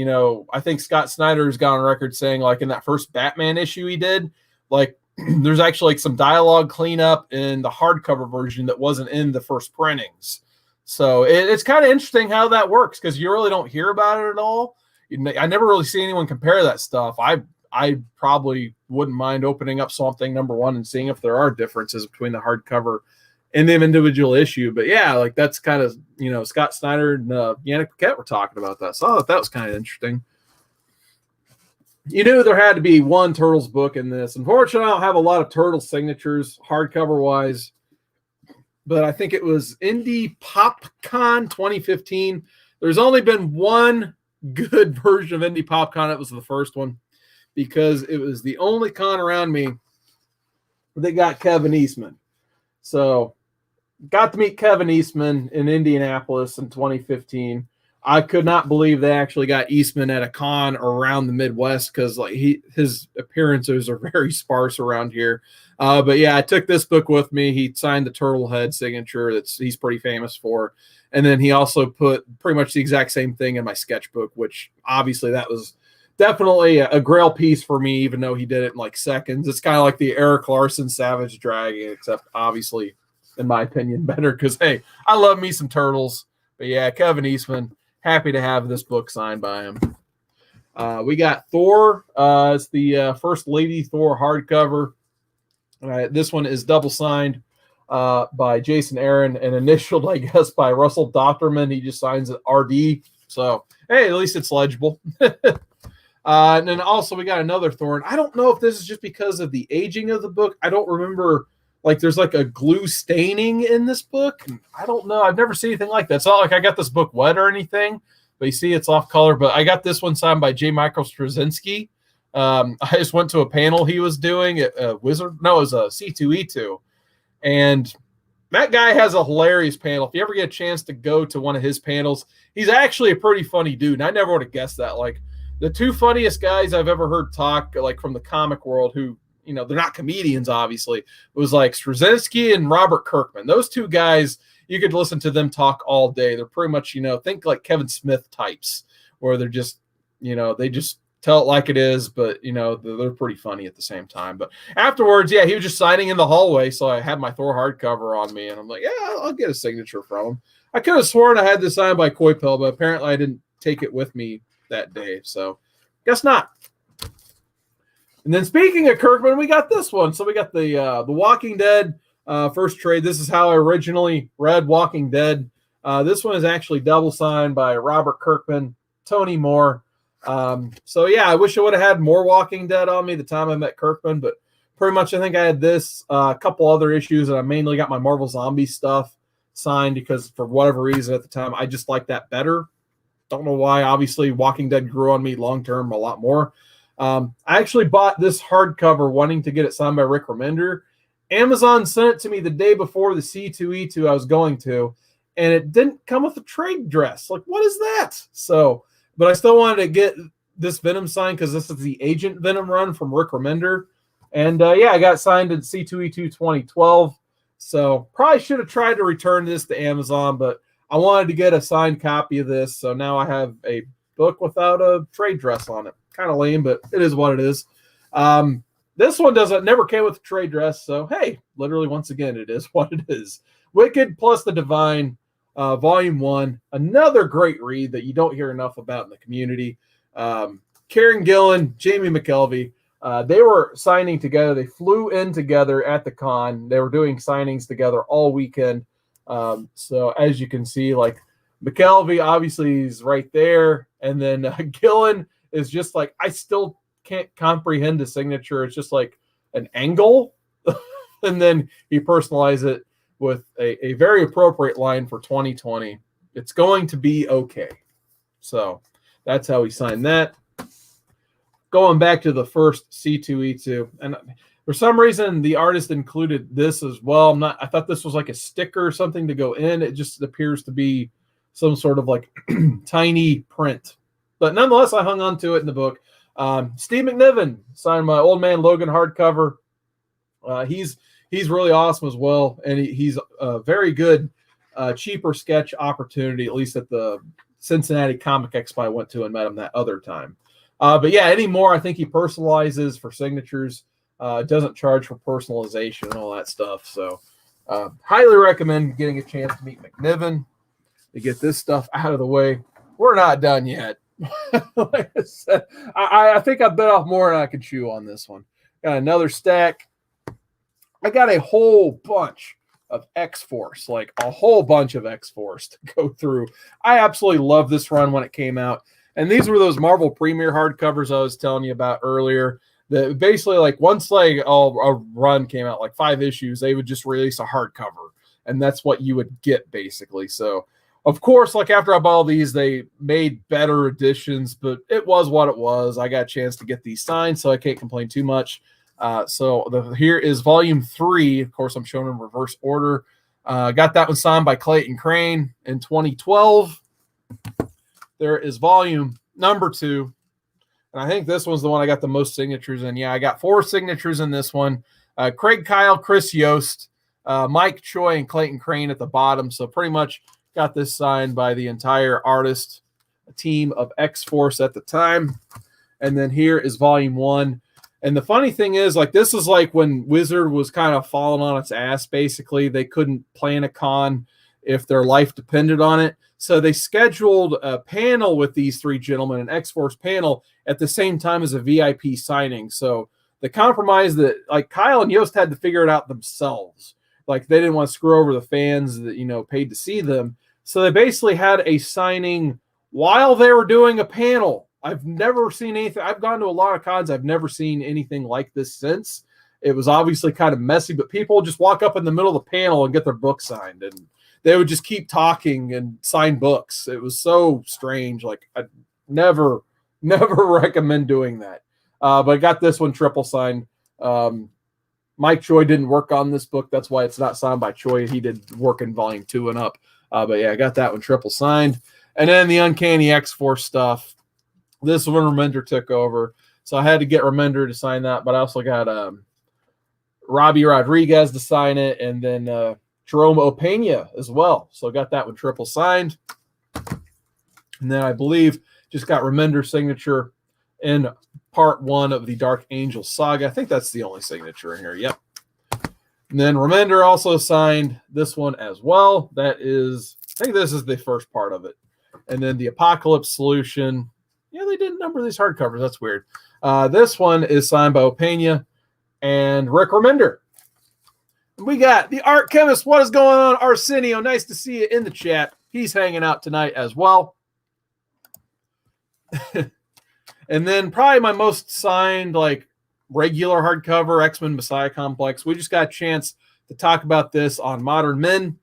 I think Scott Snyder's got on record saying, like, in that first Batman issue he did, like, there's actually like some dialogue cleanup in the hardcover version that wasn't in the first printings. So it's kind of interesting how that works, because you really don't hear about it at all. I never really see anyone compare that stuff. I probably wouldn't mind opening up Swamp Thing #1 and seeing if there are differences between the hardcover and the individual issue. But yeah, like, that's kind of, Scott Snyder and Yannick Paquette were talking about that. So I thought that was kind of interesting. You knew there had to be one Turtles book in this. Unfortunately, I don't have a lot of Turtles signatures hardcover wise, but I think it was Indie PopCon 2015. There's only been one good version of Indie PopCon. It was the first one, because it was the only con around me that got Kevin Eastman. So got to meet Kevin Eastman in Indianapolis in 2015. I could not believe they actually got Eastman at a con around the Midwest, because like his appearances are very sparse around here. But yeah, I took this book with me. He signed the Turtle Head signature he's pretty famous for. And then he also put pretty much the exact same thing in my sketchbook, which obviously that was definitely a grail piece for me, even though he did it in like seconds. It's kind of like the Eric Larson Savage Dragon, except obviously, in my opinion, better, because, hey, I love me some Turtles. But yeah, Kevin Eastman, happy to have this book signed by him. We got Thor. It's the First Lady Thor hardcover. This one is double signed by Jason Aaron and initialed, I guess, by Russell Doctorman. He just signs it RD. So, hey, at least it's legible. And then also we got another Thor. And I don't know if this is just because of the aging of the book. I don't remember, like, there's like a glue staining in this book. I don't know. I've never seen anything like that. It's not like I got this book wet or anything, but you see it's off color. But I got this one signed by J. Michael Straczynski. I just went to a panel he was doing at Wizard. No, it was a C2E2. And that guy has a hilarious panel. If you ever get a chance to go to one of his panels, he's actually a pretty funny dude. And I never would have guessed that. Like, the two funniest guys I've ever heard talk, like, from the comic world, who, they're not comedians, obviously, it was like Straczynski and Robert Kirkman. Those two guys, you could listen to them talk all day. They're pretty much, think like Kevin Smith types, where they're just, they just tell it like it is, but you know, they're pretty funny at the same time. But afterwards, yeah, he was just signing in the hallway, so I had my Thor hardcover on me, and I'm like, yeah, I'll get a signature from him. I could have sworn I had this signed by Coypel, but apparently I didn't take it with me that day, so guess not. And then speaking of Kirkman, we got this one. So we got the Walking Dead first trade. This is how I originally read Walking Dead. This one is actually double signed by Robert Kirkman, Tony Moore. So yeah, I wish I would have had more Walking Dead on me the time I met Kirkman, but pretty much I think I had this, a couple other issues, and I mainly got my Marvel Zombie stuff signed because for whatever reason at the time, I just liked that better. Don't know why. Obviously, Walking Dead grew on me long-term a lot more. I actually bought this hardcover wanting to get it signed by Rick Remender. Amazon sent it to me the day before the C2E2 I was going to, and it didn't come with a trade dress. Like, what is that? So, but I still wanted to get this Venom signed because this is the Agent Venom run from Rick Remender. And yeah, I got signed in C2E2 2012. So probably should have tried to return this to Amazon, but I wanted to get a signed copy of this. So now I have a book without a trade dress on it. Kind of lame, but it is what it is. This one never came with a trade dress. So, hey, literally, once again, it is what it is. Wicked plus the Divine, Volume 1. Another great read that you don't hear enough about in the community. Kieran Gillen, Jamie McKelvey, they were signing together. They flew in together at the con. They were doing signings together all weekend. So as you can see, like McKelvey, obviously he's right there. And then Gillen is just like, I still can't comprehend the signature. It's just like an angle. And then he personalized it with a very appropriate line for 2020. It's going to be okay. So that's how he signed that. Going back to the first C2E2, and for some reason the artist included this as well. I thought this was like a sticker or something to go in. It just appears to be some sort of like tiny print. But nonetheless, I hung on to it in the book. Steve McNiven signed my Old Man Logan hardcover. He's really awesome as well, and he's a very good cheaper sketch opportunity, at least at the Cincinnati Comic Expo I went to and met him that other time. But yeah, anymore, I think he personalizes for signatures. Doesn't charge for personalization and all that stuff. So highly recommend getting a chance to meet McNiven to get this stuff out of the way. We're not done yet. Like I said, I think I bit off more than I could chew on this one. Got another stack. I got a whole bunch of X-Force, like a whole bunch of X-Force to go through. I absolutely love this run when it came out. And these were those Marvel Premiere hardcovers I was telling you about earlier. That basically, like, once like a run came out, like 5 issues, they would just release a hardcover. And that's what you would get, basically. So, of course, like after I bought all these, they made better editions, but it was what it was. I got a chance to get these signed, so I can't complain too much. Here is Volume 3. Of course, I'm showing in reverse order. Got that one signed by Clayton Crane in 2012. There is Volume number 2. And I think this one's the one I got the most signatures in. Yeah, I got 4 signatures in this one. Craig Kyle, Chris Yost, Mike Choi, and Clayton Crane at the bottom. So pretty much got this signed by the entire artist team of X-Force at the time. And then here is Volume 1. And the funny thing is, like, this is like when Wizard was kind of falling on its ass, basically. They couldn't plan a con if their life depended on it. So they scheduled a panel with these 3 gentlemen, an X-Force panel, at the same time as a VIP signing. So the compromise that, like, Kyle and Yost had to figure it out themselves. Like, they didn't want to screw over the fans that, you know, paid to see them. So they basically had a signing while they were doing a panel. I've never seen anything. I've gone to a lot of cons. I've never seen anything like this since. It was obviously kind of messy, but people just walk up in the middle of the panel and get their book signed. And they would just keep talking and sign books. It was so strange. Like, I never recommend doing that. But I got this one triple signed. Mike Choi didn't work on this book. That's why it's not signed by Choi. He did work in Volume 2 and up. But yeah, I got that one triple signed. And then the Uncanny X-Force stuff. This one Remender took over. So I had to get Remender to sign that. But I also got Robbie Rodriguez to sign it. And then Jerome Opeña as well. So I got that one triple signed. And then I believe just got Remender's signature in part 1 of the Dark Angel saga. I think that's the only signature in here. Yep. And then Remender also signed this one as well. That is, I think this is the first part of it. And then the Apocalypse Solution. Yeah, they didn't number these hardcovers. That's weird. This one is signed by Opeña and Rick Remender. We got the Art Chemist. What is going on, Arsenio? Nice to see you in the chat. He's hanging out tonight as well. And then probably my most signed, like, regular hardcover, X-Men Messiah Complex. We just got a chance to talk about this on Modern Men.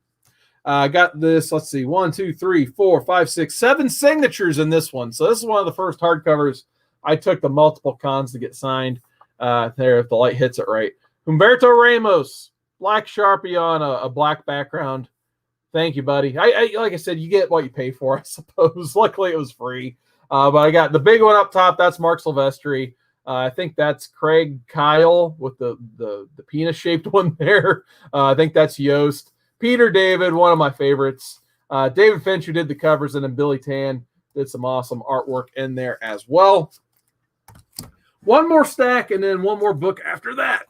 I got this, let's see, 1, 2, 3, 4, 5, 6, 7 signatures in this one. So this is one of the first hardcovers I took the multiple cons to get signed. There, if the light hits it right. Humberto Ramos, black Sharpie on a black background. Thank you, buddy. I like I said, you get what you pay for, I suppose. Luckily, it was free. But I got the big one up top. That's Mark Silvestri. I think that's Craig Kyle with the penis-shaped one there. I think that's Yost. Peter David, one of my favorites. David Finch, who did the covers, and then Billy Tan did some awesome artwork in there as well. One more stack, and then one more book after that.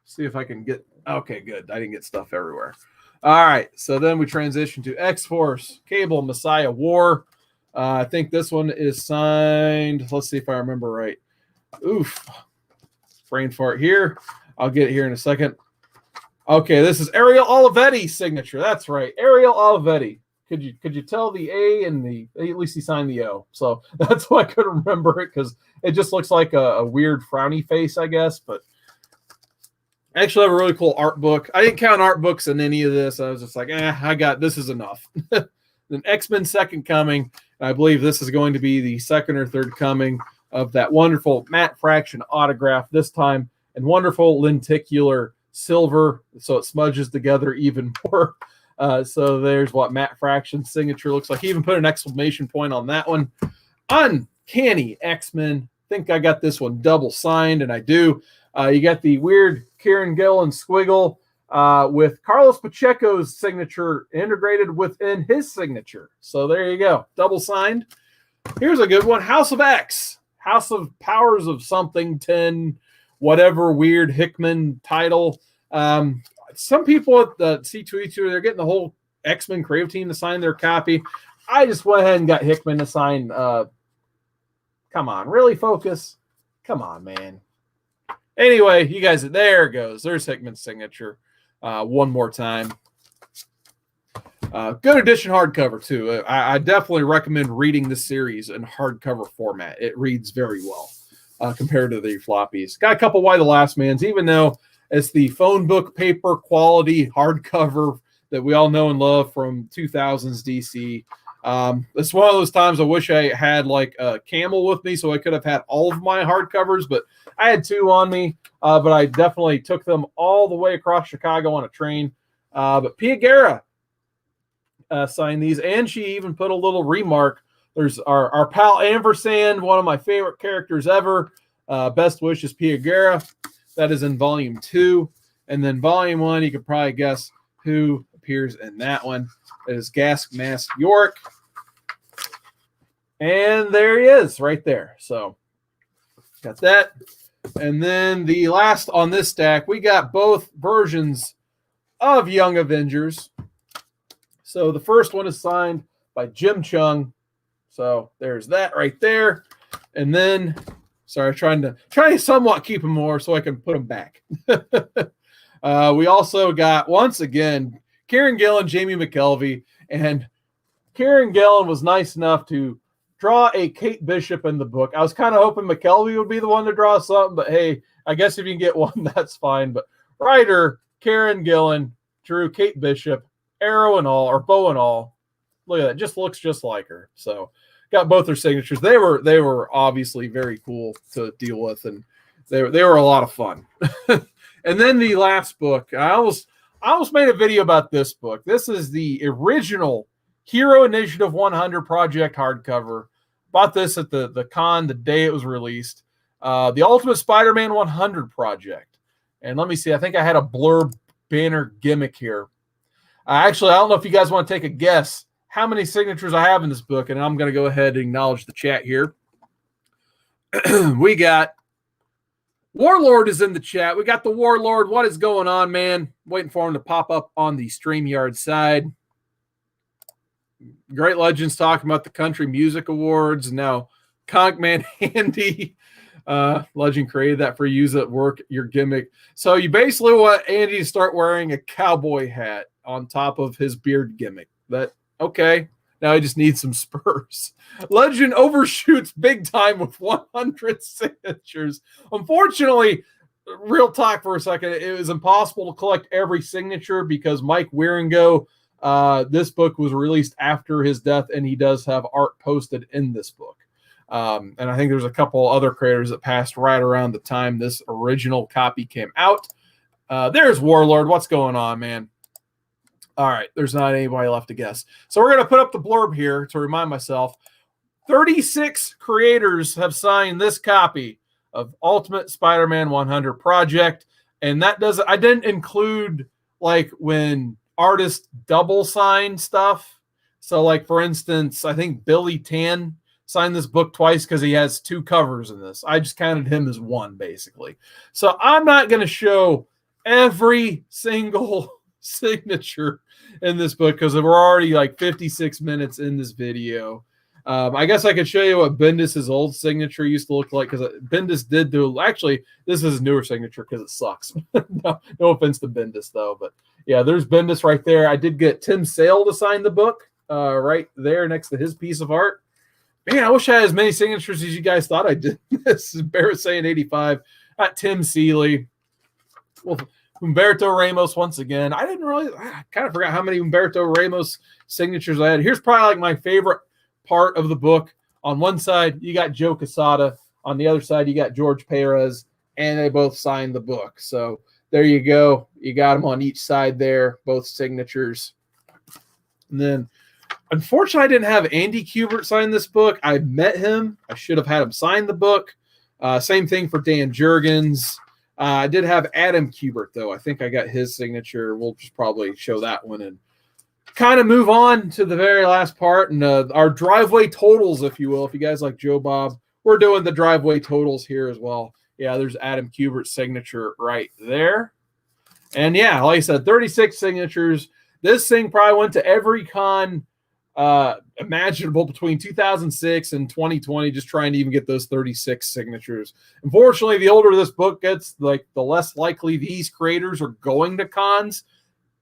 See if I can get... Okay, good. I didn't get stuff everywhere. All right, so then we transition to X-Force, Cable, Messiah, War. I think this one is signed. Let's see if I remember right. Oof. Brain fart here. I'll get it here in a second. Okay, this is Ariel Alveti signature. That's right. Ariel Alveti. Could you tell the A and the... At least he signed the O. So that's why I couldn't remember it, because it just looks like a weird frowny face, I guess. But I actually have a really cool art book. I didn't count art books in any of this. I was just like, I got... This is enough. Then X-Men Second Coming. I believe this is going to be the second or third coming of that wonderful matte fraction autograph, this time in wonderful lenticular silver, so it smudges together even more. So there's what matte fraction signature looks like. He even put an exclamation point on that one. Uncanny X-Men. I think I got this one double signed, and I do. You got the weird Kieran Gillen squiggle with Carlos Pacheco's signature integrated within his signature. So there you go. Double signed. Here's a good one. House of X. House of Powers of something 10, whatever weird Hickman title. Some people at the C2E2, they're getting the whole X-Men Creative team to sign their copy. I just went ahead and got Hickman to sign. Come on. Really, Focus? Come on, man. Anyway, you guys, there it goes. There's Hickman's signature. One more time. Good edition hardcover, too. I definitely recommend reading this series in hardcover format. It reads very well compared to the floppies. Got a couple Why the Last Mans, even though it's the phone book paper quality hardcover that we all know and love from 2000s DC. It's one of those times I wish I had like a camel with me so I could have had all of my hardcovers, but I had 2 on me, but I definitely took them all the way across Chicago on a train. But Pia Guerra signed these, and she even put a little remark. There's our pal Ampersand, one of my favorite characters ever. Best wishes, Pia Guerra. That is in volume 2. And then volume 1, you could probably guess who appears in that one. It is Gas Mask York. And there he is right there. So got that. And then the last on this stack, we got both versions of Young Avengers. So the first one is signed by Jim Chung. So there's that right there. And then, sorry, trying to somewhat keep them more so I can put them back. We also got, once again, Kieran Gillen, Jamie McKelvey. And Kieran Gillen was nice enough to draw a Kate Bishop in the book. I was kind of hoping McKelvey would be the one to draw something, but hey, I guess if you can get one, that's fine. But writer Kieran Gillen drew Kate Bishop, arrow and all, or bow and all. Look at that. Just looks just like her. So got both their signatures. They were obviously very cool to deal with, and they were a lot of fun. And then the last book, I almost made a video about this book. This is the original Hero Initiative 100 Project hardcover. Bought this at the con the day it was released. The Ultimate Spider-Man 100 Project. And let me see. I think I had a blurb banner gimmick here. Actually, I don't know if you guys want to take a guess how many signatures I have in this book, and I'm going to go ahead and acknowledge the chat here. We got Warlord is in the chat. We got the Warlord. What is going on, man? Waiting for him to pop up on the StreamYard side. Great Legends talking about the Country Music Awards. Now, Comic Man Andy, Legend created that for use at work, your gimmick. So you basically want Andy to start wearing a cowboy hat on top of his beard gimmick. Okay. Now he just needs some spurs. Legend overshoots big time with 100 signatures. Unfortunately, real talk for a second, it was impossible to collect every signature because Mike Wieringo, this book was released after his death, and he does have art posted in this book. And I think there's a couple other creators that passed right around the time this original copy came out. There's Warlord. What's going on, man? All right, there's not anybody left to guess. So we're going to put up the blurb here to remind myself. 36 creators have signed this copy of Ultimate Spider-Man 100 Project. And that doesn't, I didn't include like when artists double sign stuff. So like, for instance, I think Billy Tan signed this book twice because he has 2 covers in this. I just counted him as 1, basically. So I'm not going to show every single signature in this book because we're already like 56 minutes in this video. I guess I could show you what Bendis' old signature used to look like, because Bendis did do, actually, this is his newer signature because it sucks. No offense to Bendis, though. But yeah, there's Bendis right there. I did get Tim Sale to sign the book right there next to his piece of art. Man, I wish I had as many signatures as you guys thought I did. This is Barrett saying 85. Tim Seeley. Well, Humberto Ramos once again. I kind of forgot how many Humberto Ramos signatures I had. Here's probably like my favorite part of the book. On one side, you got Joe Quesada. On the other side, you got George Perez, and they both signed the book. So there you go. You got them on each side there, both signatures. And then, unfortunately, I didn't have Andy Hubert sign this book. I met him. I should have had him sign the book. Same thing for Dan Jurgens. I did have Adam Hubert, though. I think I got his signature. We'll just probably show that one and kind of move on to the very last part. And our driveway totals, if you will. If you guys like Joe Bob, we're doing the driveway totals here as well. Yeah, there's Adam Hubert's signature right there. And yeah, like I said, 36 signatures. This thing probably went to every con imaginable between 2006 and 2020, just trying to even get those 36 signatures. Unfortunately, the older this book gets, like the less likely these creators are going to cons,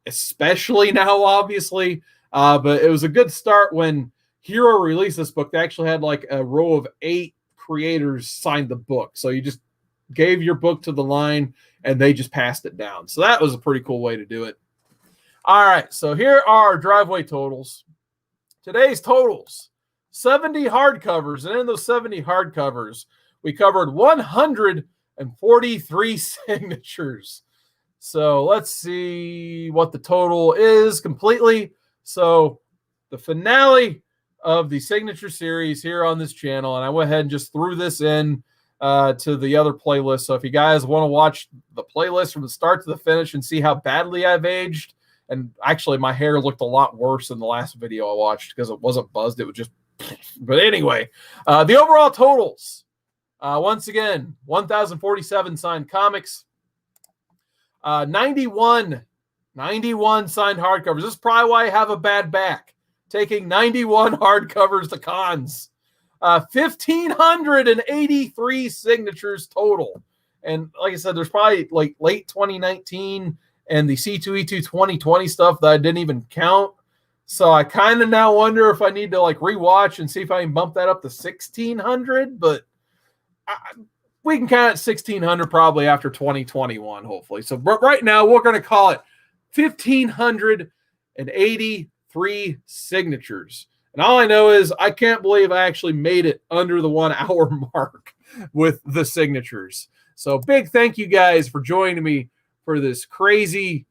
especially now, obviously. But it was a good start when Hero released this book. They actually had like a row of 8 creators signed the book. So you just gave your book to the line and they just passed it down. So that was a pretty cool way to do it. All right, so here are our driveway totals. Today's totals, 70 hardcovers, and in those 70 hardcovers, we covered 143 signatures. So let's see what the total is completely. So the finale of the signature series here on this channel, and I went ahead and just threw this in to the other playlist. So if you guys want to watch the playlist from the start to the finish and see how badly I've aged, and actually, my hair looked a lot worse in the last video I watched because it wasn't buzzed. It was just, but anyway, the overall totals, once again, 1,047 signed comics, 91 signed hardcovers. This is probably why I have a bad back, taking 91 hardcovers to cons, 1,583 signatures total. And like I said, there's probably like late 2019 and the C2E2 2020 stuff that I didn't even count. So I kind of now wonder if I need to like rewatch and see if I can bump that up to 1,600. But we can count 1,600 probably after 2021, hopefully. So right now we're going to call it 1,583 signatures. And all I know is I can't believe I actually made it under the 1 hour mark with the signatures. So big thank you guys for joining me for this crazy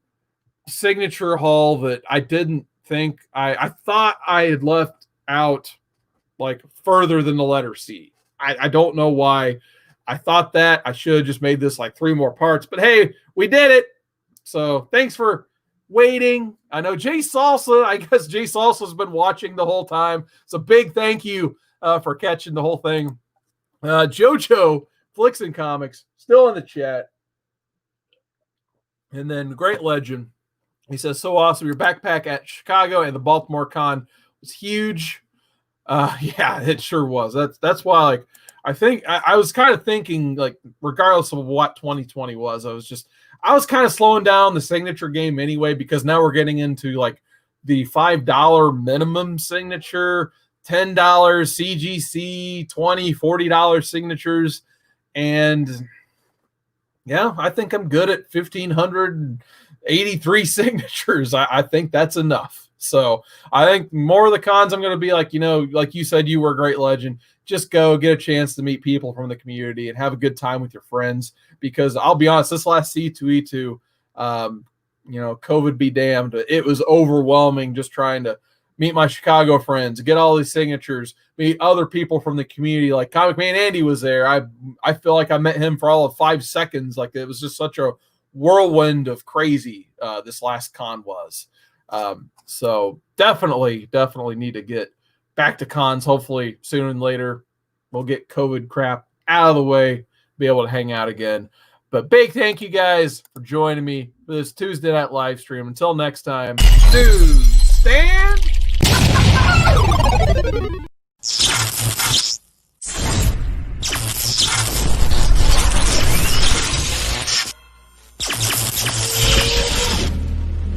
signature haul that I didn't think I thought I had left out like further than the letter C. I don't know why I thought that. I should have just made this like 3 more parts, but hey, we did it. So thanks for waiting. I know Jay Salsa, I guess Jay Salsa's been watching the whole time. So big thank you for catching the whole thing. Jojo Flicks and Comics still in the chat. And then Great Legend. He says, so awesome. Your backpack at Chicago and the Baltimore Con was huge. Yeah, it sure was. That's why, like, I think I was kind of thinking, like, regardless of what 2020 was, I was kind of slowing down the signature game anyway, because now we're getting into like the $5 minimum signature, $10 CGC, $20, $40 signatures. And yeah, I think I'm good at 1,583 signatures. I think that's enough. So I think more of the cons I'm going to be like, like you said, you were a Great Legend. Just go get a chance to meet people from the community and have a good time with your friends. Because I'll be honest, this last C2E2, COVID be damned, it was overwhelming just trying to meet my Chicago friends, get all these signatures, meet other people from the community. Like Comic Man Andy was there. I feel like I met him for all of 5 seconds. Like it was just such a whirlwind of crazy this last con was. So definitely need to get back to cons. Hopefully sooner than later we'll get COVID crap out of the way, be able to hang out again. But big thank you guys for joining me for this Tuesday night live stream. Until next time, news stand.